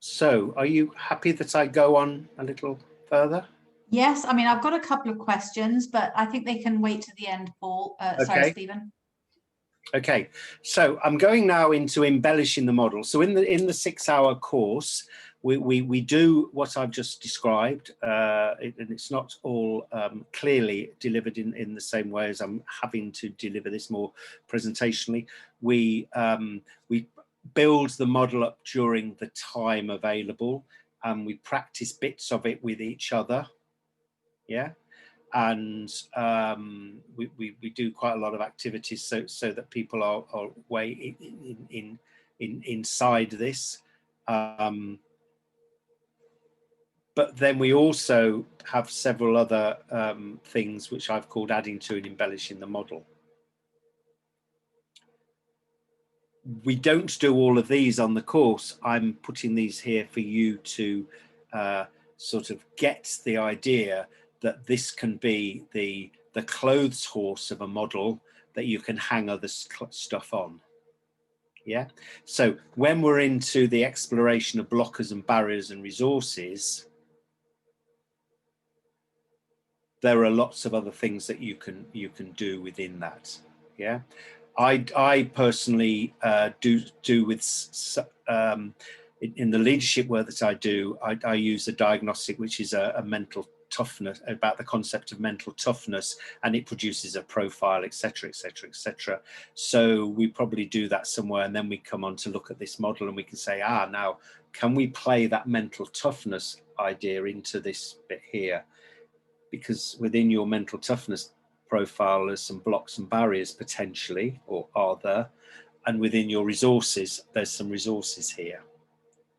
So, are you happy that I go on a little further? Yes, I mean, I've got a couple of questions, but I think they can wait to the end, Paul. Sorry, Stephen. Okay, so I'm going now into embellishing the model. So in the 6-hour course, we do what I've just described, and it's not all clearly delivered in the same way as I'm having to deliver this more presentationally. We build the model up during the time available, and we practice bits of it with each other. Yeah. And we do quite a lot of activities so that people are way inside this. But then we also have several other things which I've called adding to and embellishing the model. We don't do all of these on the course. I'm putting these here for you to sort of get the idea that this can be the clothes horse of a model that you can hang other stuff on. Yeah. So when we're into the exploration of blockers and barriers and resources, there are lots of other things that you can do within that. Yeah. I personally do with in the leadership work that I do, I use a diagnostic which is a mental toughness, about the concept of mental toughness, and it produces a profile, etc., etc., etc. So we probably do that somewhere, and then we come on to look at this model, and we can say, now can we play that mental toughness idea into this bit here? Because within your mental toughness profile, there's some blocks and barriers potentially, or are there? And within your resources, there's some resources here.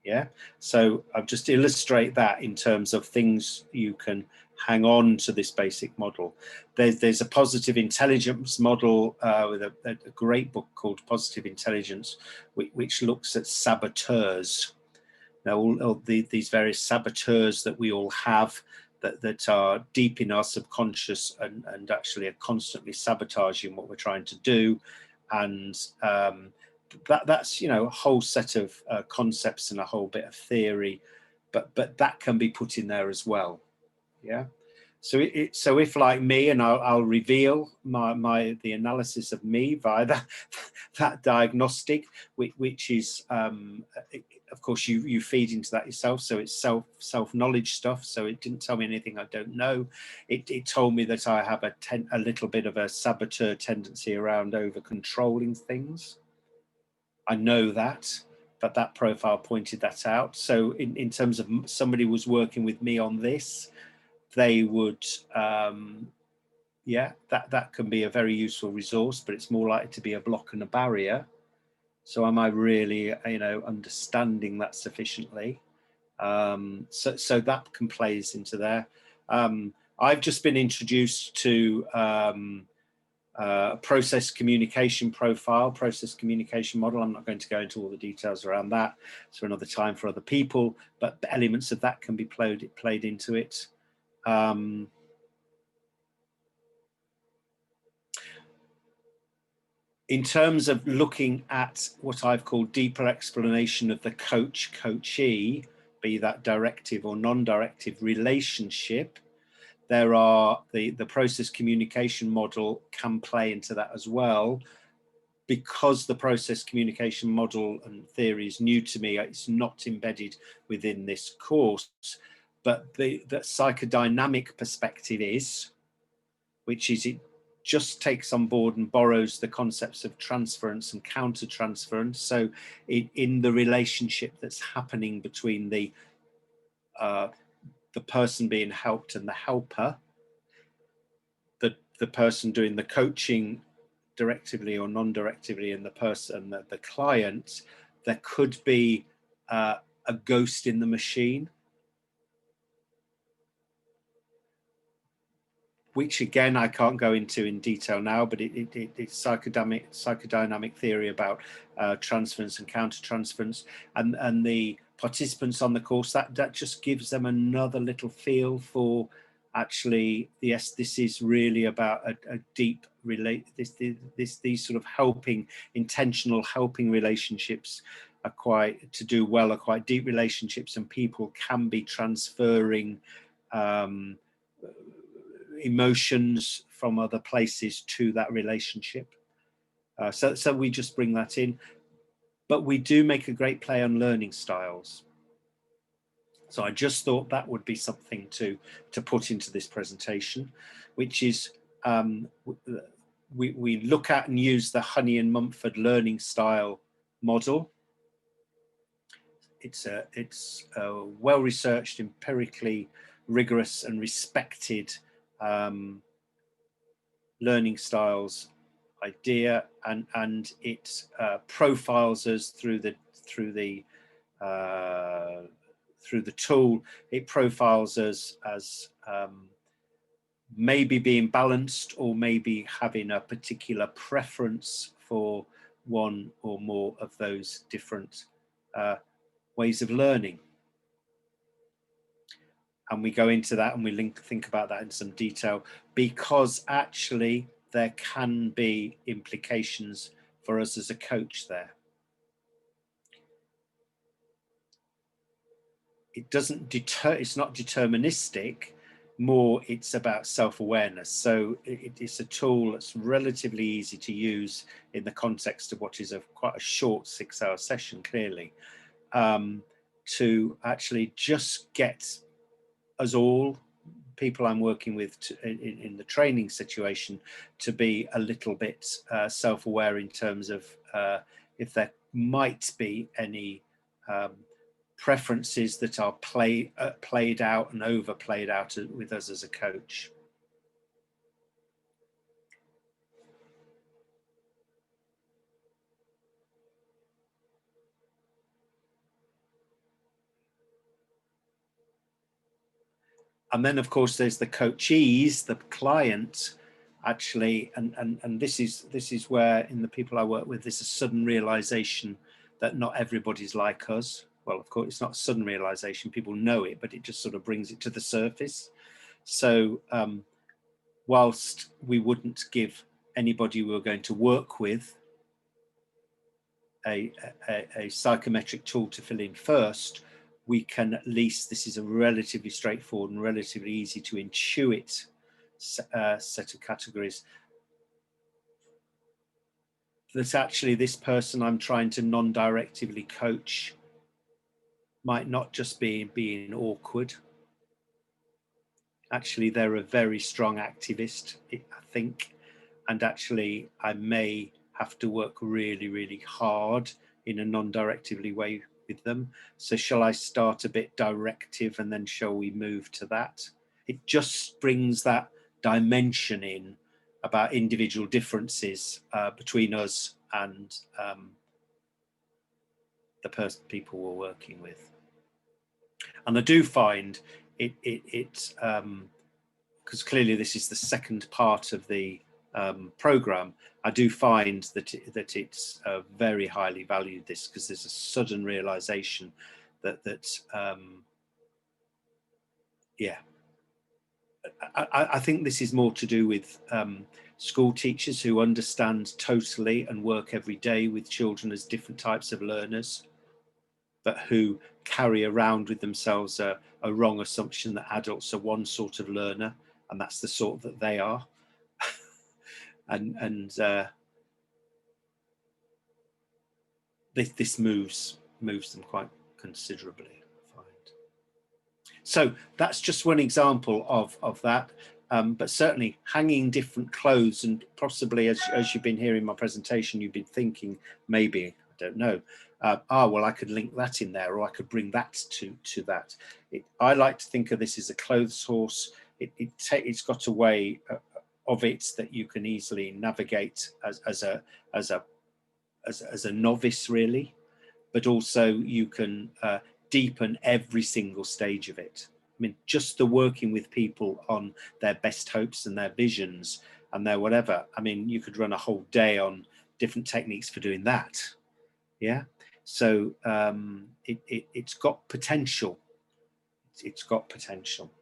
Yeah, so I'll just illustrate that in terms of things you can hang on to this basic model. There's a positive intelligence model with a great book called Positive Intelligence, which looks at saboteurs. Now, all these various saboteurs that we all have that are deep in our subconscious and actually are constantly sabotaging what we're trying to do. And that's, you know, a whole set of concepts and a whole bit of theory, but that can be put in there as well. Yeah. So so if, like me, and I'll reveal the analysis of me via that diagnostic, which is of course you feed into that yourself. So it's self knowledge stuff. So it didn't tell me anything I don't know. It told me that I have a little bit of a saboteur tendency around over controlling things. I know that, but that profile pointed that out. So in terms of somebody was working with me on this, they would, yeah, that can be a very useful resource, but it's more likely to be a block and a barrier. So am I really, you know, understanding that sufficiently? So that can plays into there. I've just been introduced to process communication profile, process communication model. I'm not going to go into all the details around that. So another time for other people, but elements of that can be played into it. In terms of looking at what I've called deeper explanation of the coach-coachee, be that directive or non-directive relationship, there are the process communication model can play into that as well. Because the process communication model and theory is new to me, it's not embedded within this course, but the psychodynamic perspective is, which is it just takes on board and borrows the concepts of transference and counter-transference. So in the relationship that's happening between the person being helped and the helper, the the person doing the coaching directively or non-directively and the person, the client, there could be a ghost in the machine, which again I can't go into in detail now, but it's psychodynamic theory about transference and counter-transference, and the participants on the course, that just gives them another little feel for, actually, yes, this is really about a deep these sort of helping, intentional helping relationships are quite deep relationships, and people can be transferring emotions from other places to that relationship. So we just bring that in, but we do make a great play on learning styles. So I just thought that would be something to put into this presentation, which is we look at and use the Honey and Mumford learning style model. It's a well-researched, empirically rigorous and respected learning styles idea, and it profiles us through the tool. It profiles us as maybe being balanced, or maybe having a particular preference for one or more of those different ways of learning. And we go into that and we think about that in some detail, because actually there can be implications for us as a coach there. It's not deterministic, more it's about self-awareness. So it's a tool that's relatively easy to use in the context of what is quite a short 6-hour session, clearly, to actually just get us all, people I'm working with in the training situation, to be a little bit self-aware in terms of if there might be any preferences that are played out and overplayed out with us as a coach. And then, of course, there's the coachees, the client, actually, and this is where, in the people I work with, there's a sudden realization that not everybody's like us. Well, of course, it's not a sudden realization, people know it, but it just sort of brings it to the surface. So whilst we wouldn't give anybody we were going to work with a psychometric tool to fill in first, we can at least, this is a relatively straightforward and relatively easy to intuit set of categories, that actually this person I'm trying to non-directively coach might not just be being awkward. Actually, they're a very strong activist, I think, and actually I may have to work really, really hard in a non-directively way with them. So shall I start a bit directive and then shall we move to that? It just brings that dimension in about individual differences between us and the people we're working with. And I do find it because clearly this is the second part of the program, I do find that it's very highly valued, this, because there's a sudden realization that yeah, I think this is more to do with school teachers who understand totally and work every day with children as different types of learners, but who carry around with themselves a wrong assumption that adults are one sort of learner, and that's the sort that they are. and this moves them quite considerably, I find. So that's just one example of that. But certainly hanging different clothes, and possibly as you've been hearing my presentation, you've been thinking, maybe, I don't know, well, I could link that in there, or I could bring that to that. I like to think of this as a clothes horse. It's got a way of it that you can easily navigate as a novice, really, but also you can deepen every single stage of it. I mean, just the working with people on their best hopes and their visions and their whatever. I mean, you could run a whole day on different techniques for doing that. Yeah. So it's got potential. It's got potential.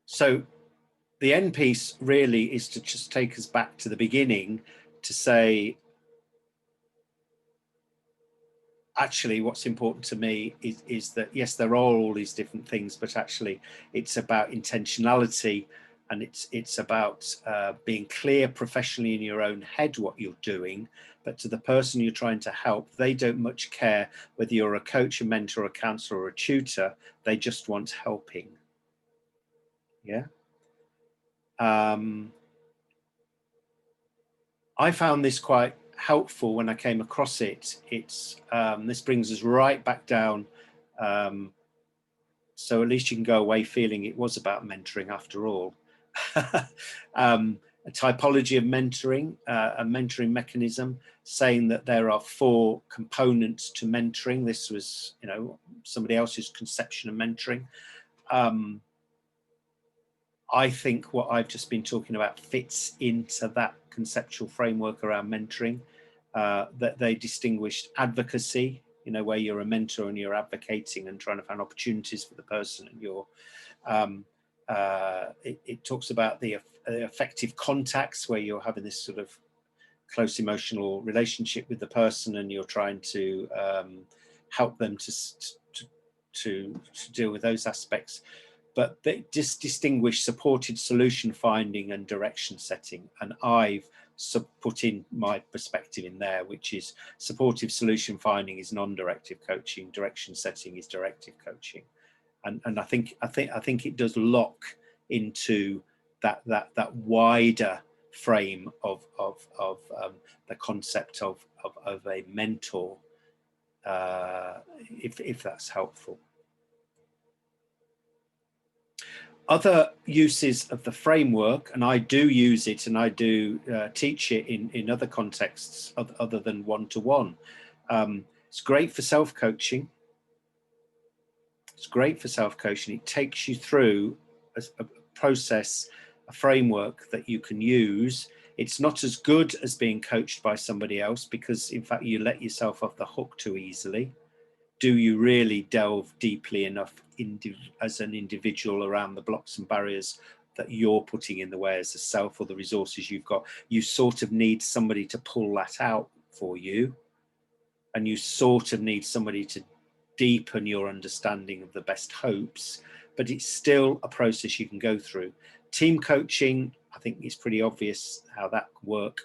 So the end piece really is to just take us back to the beginning to say, actually, what's important to me is that, yes, there are all these different things, but actually it's about intentionality, and it's about being clear professionally in your own head what you're doing, but to the person you're trying to help, they don't much care whether you're a coach, a mentor, a counselor, or a tutor. They just want helping. Yeah. I found this quite helpful when I came across it. It's this brings us right back down. So at least you can go away feeling it was about mentoring after all. A typology of mentoring, a mentoring mechanism, saying that there are 4 components to mentoring. This was, you know, somebody else's conception of mentoring. I think what I've just been talking about fits into that conceptual framework around mentoring, that they distinguished advocacy, you know, where you're a mentor and you're advocating and trying to find opportunities for the person, and you're it talks about the effective contacts, where you're having this sort of close emotional relationship with the person and you're trying to help them to deal with those aspects. But they just distinguish supported solution finding and direction setting, and I've put in my perspective in there, which is supportive solution finding is non-directive coaching, direction setting is directive coaching, and I think it does lock into that wider frame of the concept of a mentor, if that's helpful. Other uses of the framework, and I do use it and I do teach it in other contexts other than one-to-one. It's great for self-coaching. It's great for self-coaching. It takes you through a process, a framework that you can use. It's not as good as being coached by somebody else, because in fact you let yourself off the hook too easily. Do you really delve deeply enough as an individual around the blocks and barriers that you're putting in the way as a self, or the resources you've got? You sort of need somebody to pull that out for you, and you sort of need somebody to deepen your understanding of the best hopes, but it's still a process you can go through. Team coaching, I think it's pretty obvious how that can work.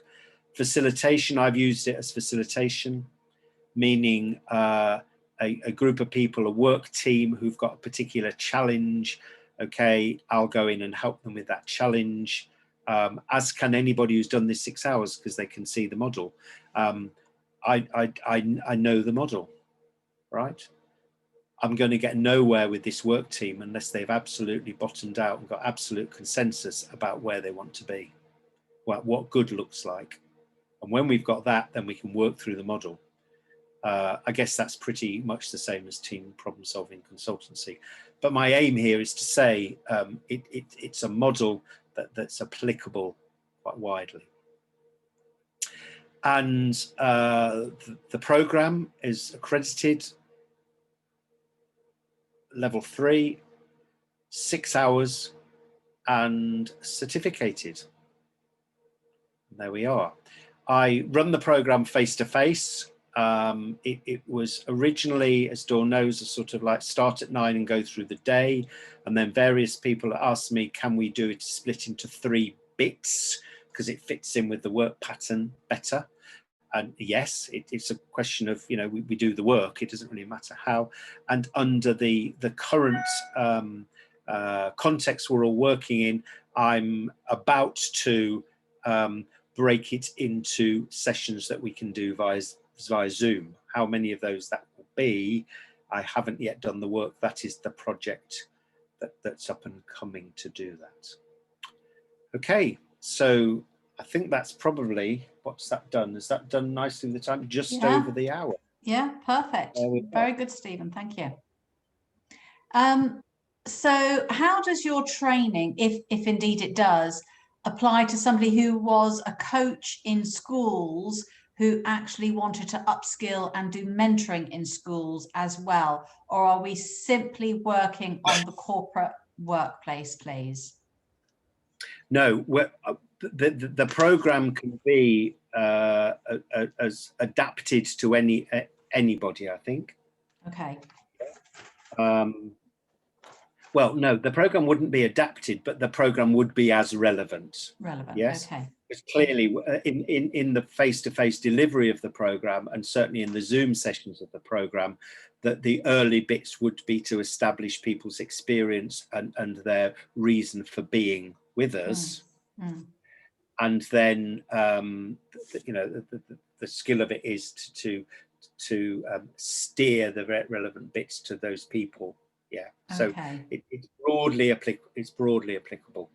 Facilitation, I've used it as facilitation, meaning a group of people, a work team who've got a particular challenge. Okay, I'll go in and help them with that challenge, as can anybody who's done this 6 hours, because they can see the model. I know the model, right? I'm going to get nowhere with this work team unless they've absolutely bottomed out and got absolute consensus about where they want to be, what good looks like. And when we've got that, then we can work through the model. I guess that's pretty much the same as team problem solving consultancy. But my aim here is to say it's a model that's applicable quite widely. And the program is accredited, level 3, 6 hours, and certificated. And there we are. I run the program face-to-face. It was originally, as Dawn knows, a sort of like start at 9 and go through the day. And then various people asked me, can we do it split into 3 bits? Because it fits in with the work pattern better. And yes, it's a question of, you know, we do the work. It doesn't really matter how. And under the current context we're all working in, I'm about to break it into sessions that we can do via Zoom. How many of those that will be, I haven't yet done the work. That is the project that's up and coming to do that. Okay, so I think that's probably, what's that done? Is that done nicely with the time? Just over the hour. Yeah, perfect. There we go. Very good, Stephen. Thank you. So how does your training, if indeed it does, apply to somebody who was a coach in schools who actually wanted to upskill and do mentoring in schools as well? Or are we simply working on the corporate workplace, please? No, the program can be as adapted to anybody, I think. Okay. Well, no, the program wouldn't be adapted, but the program would be as relevant. Relevant. Yes. Okay. Because clearly, in the face-to-face delivery of the program, and certainly in the Zoom sessions of the program, that the early bits would be to establish people's experience and their reason for being with us. And then the skill of it is to steer the relevant bits to those people. Yeah, so Okay. it's broadly applicable.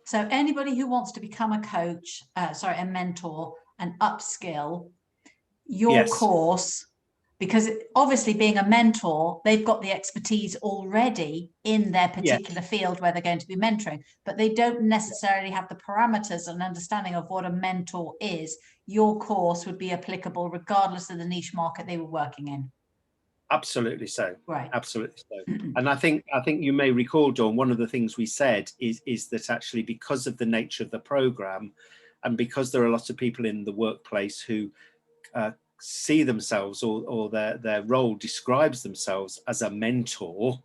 So anybody who wants to become a coach, a mentor, and upskill, your course, because obviously being a mentor, they've got the expertise already in their particular field where they're going to be mentoring, but they don't necessarily have the parameters and understanding of what a mentor is. Your course would be applicable regardless of the niche market they were working in. Absolutely so. Right. Absolutely so. And I think you may recall, Dawn, one of the things we said is that actually, because of the nature of the program, and because there are a lot of people in the workplace who see themselves or their role describes themselves as a mentor,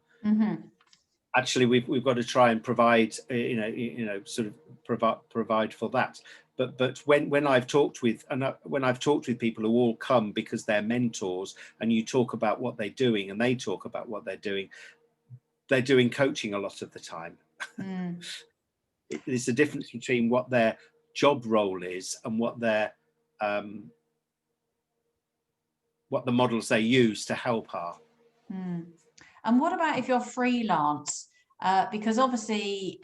actually we've got to try and provide sort of provide for that. But when I've talked with people who all come because they're mentors, and you talk about what they're doing and they talk about what they're doing coaching a lot of the time. There's a difference between what their job role is and what the models they use to help are. And what about if you're freelance? Because obviously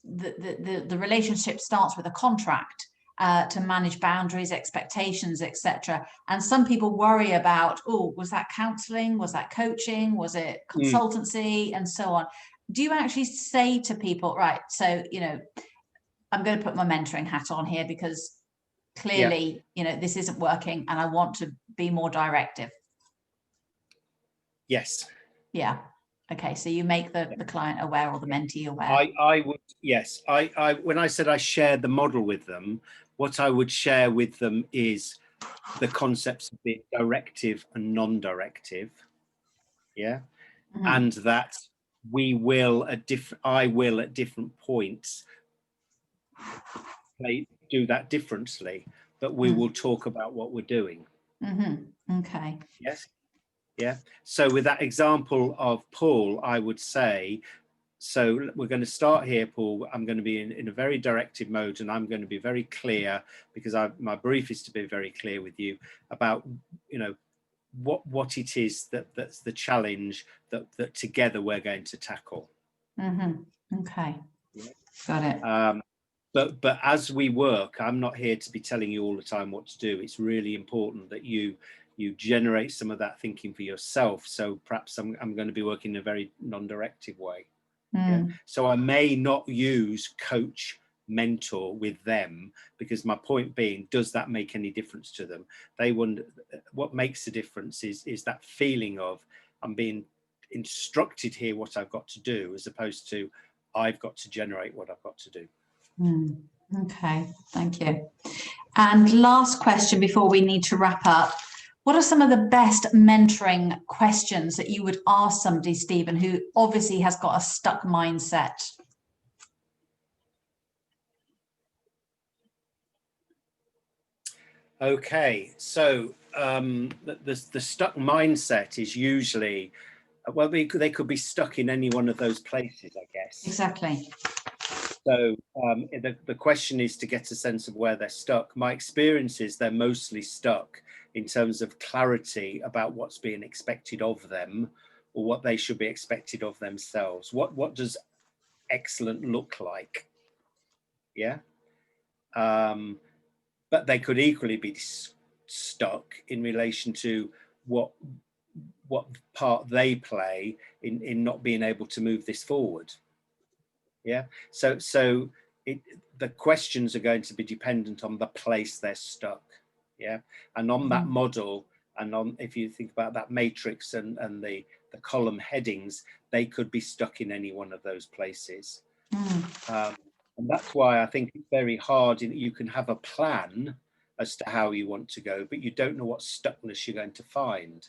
the relationship starts with a contract to manage boundaries, expectations, etc. And some people worry about, oh, was that counseling? Was that coaching? Was it consultancy? And so on. Do you actually say to people, right, so, I'm going to put my mentoring hat on here because clearly, this isn't working and I want to be more directive? Yes. Yeah. Okay. So you make the client aware or the mentee aware. I would, yes. When I said I shared the model with them, what I would share with them is the concepts of being directive and non-directive. Yeah. And that I will at different points do that differently, but we will talk about what we're doing. Okay. Yes. Yeah. So with that example of Paul, I would say, so we're going to start here, Paul. I'm going to be in a very directive mode, and I'm going to be very clear because my brief is to be very clear with you about, what it is that's the challenge that together we're going to tackle. Okay. Got it. But as we work, I'm not here to be telling you all the time what to do. It's really important that you generate some of that thinking for yourself. So perhaps I'm going to be working in a very non-directive way. Yeah? So I may not use coach, mentor with them, because my point being, does that make any difference to them? They wonder what makes the difference is that feeling of I'm being instructed here what I've got to do, as opposed to I've got to generate what I've got to do. Okay, thank you. And last question before we need to wrap up. What are some of the best mentoring questions that you would ask somebody, Stephen, who obviously has got a stuck mindset? Okay, so the stuck mindset is usually, well, they could be stuck in any one of those places, I guess. Exactly. So the question is to get a sense of where they're stuck. My experience is they're mostly stuck in terms of clarity about what's being expected of them, or what they should be expected of themselves. What does excellent look like? Yeah. But they could equally be stuck in relation to what part they play in not being able to move this forward. Yeah. So the questions are going to be dependent on the place they're stuck. Yeah. And on that model, and on, if you think about that matrix and the column headings, they could be stuck in any one of those places. And that's why I think it's very hard. You can have a plan as to how you want to go, but you don't know what stuckness you're going to find.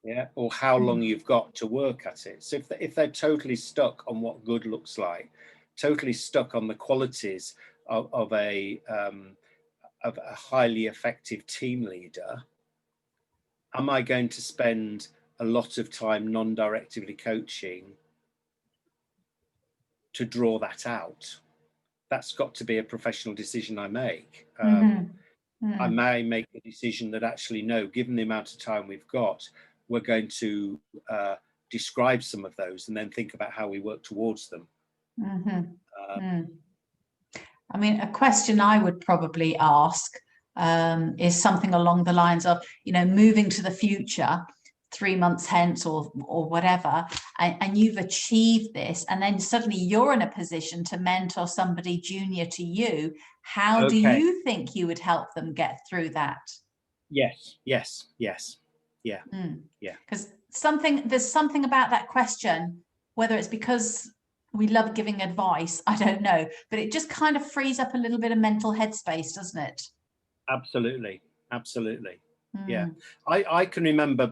Yeah, or how long you've got to work at it. So if they're totally stuck on what good looks like, totally stuck on the qualities of a highly effective team leader, am I going to spend a lot of time non-directively coaching to draw that out? That's got to be a professional decision I make. I may make the decision that actually, no, given the amount of time we've got, we're going to describe some of those and then think about how we work towards them. I mean, a question I would probably ask is something along the lines of, you know, moving to the future 3 months hence or whatever, and you've achieved this, and then suddenly you're in a position to mentor somebody junior to you. How do you think you would help them get through that? Yes. Yeah. Because there's something about that question, whether it's because we love giving advice, I don't know, but it just kind of frees up a little bit of mental headspace, doesn't it? Absolutely. Yeah, I can remember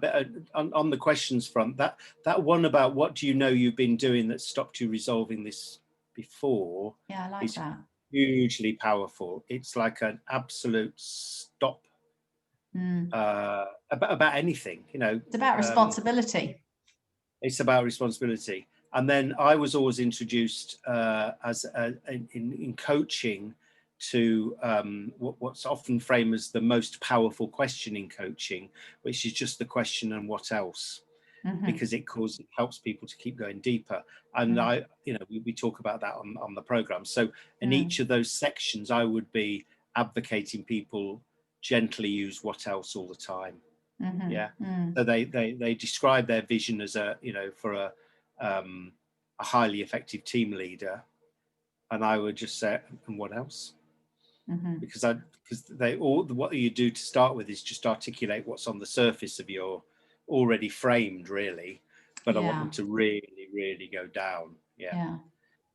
on the questions front, that one about what do you know you've been doing that stopped you resolving this before. Yeah, I like that. Hugely powerful. It's like an absolute stop about anything, you know. It's about responsibility. It's about responsibility. And then I was always introduced in coaching to what's often framed as the most powerful question in coaching, which is just the question, and what else? Because it helps people to keep going deeper. And we talk about that on the program. So in each of those sections, I would be advocating people gently use what else all the time. So they describe their vision as for a highly effective team leader, and I would just say, and what else? Because what you do to start with is just articulate what's on the surface of your already framed, really, but I want them to really go down. And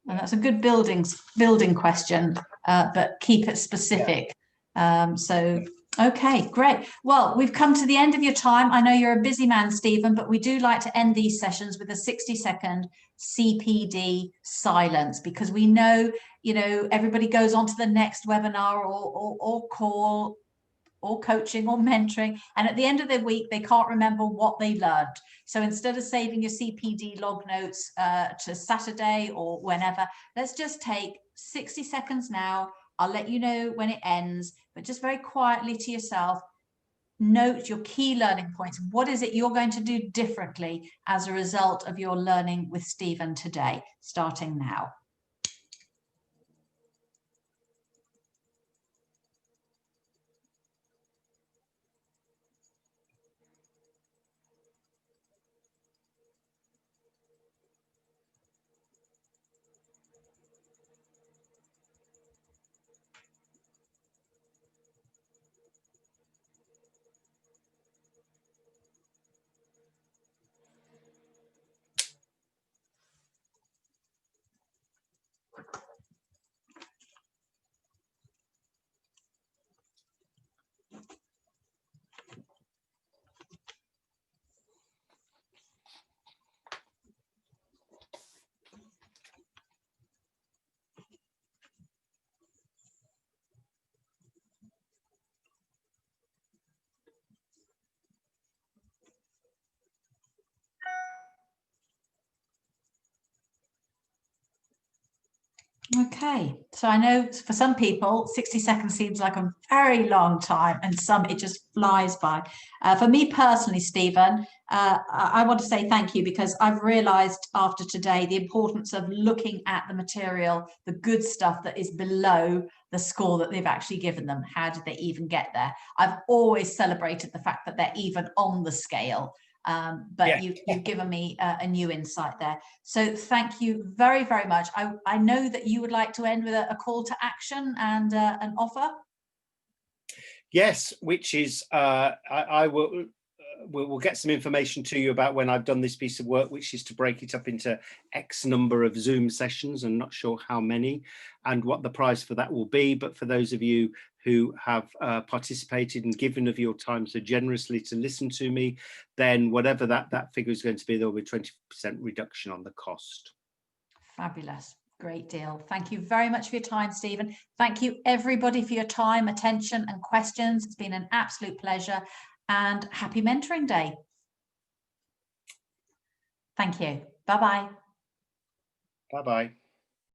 that's a good building question, but keep it specific. Okay, great. Well, we've come to the end of your time. I know you're a busy man, Stephen, but we do like to end these sessions with a 60-second CPD silence, because we know, everybody goes on to the next webinar or call or coaching or mentoring, and at the end of the week they can't remember what they learned. So instead of saving your CPD log notes to Saturday or whenever, let's just take 60 seconds now. I'll let you know when it ends, but just very quietly to yourself, note your key learning points. What is it you're going to do differently as a result of your learning with Stephen today, starting now? Okay, so I know for some people 60 seconds seems like a very long time, and some it just flies by. For me personally, Stephen, I want to say thank you, because I've realized after today the importance of looking at the material, the good stuff that is below the score that they've actually given them. How did they even get there? I've always celebrated the fact that they're even on the scale. But you've given me a new insight there. So thank you very, very much. I know that you would like to end with a call to action and an offer. Yes, which is I will we'll get some information to you about when I've done this piece of work, which is to break it up into X number of Zoom sessions. I'm not sure how many and what the price for that will be. But for those of you who have participated and given of your time so generously to listen to me, then whatever that figure is going to be, there will be 20% reduction on the cost. Fabulous. Great deal. Thank you very much for your time, Stephen. Thank you, everybody, for your time, attention, and questions. It's been an absolute pleasure, and happy Mentoring Day. Thank you. Bye-bye. Bye-bye.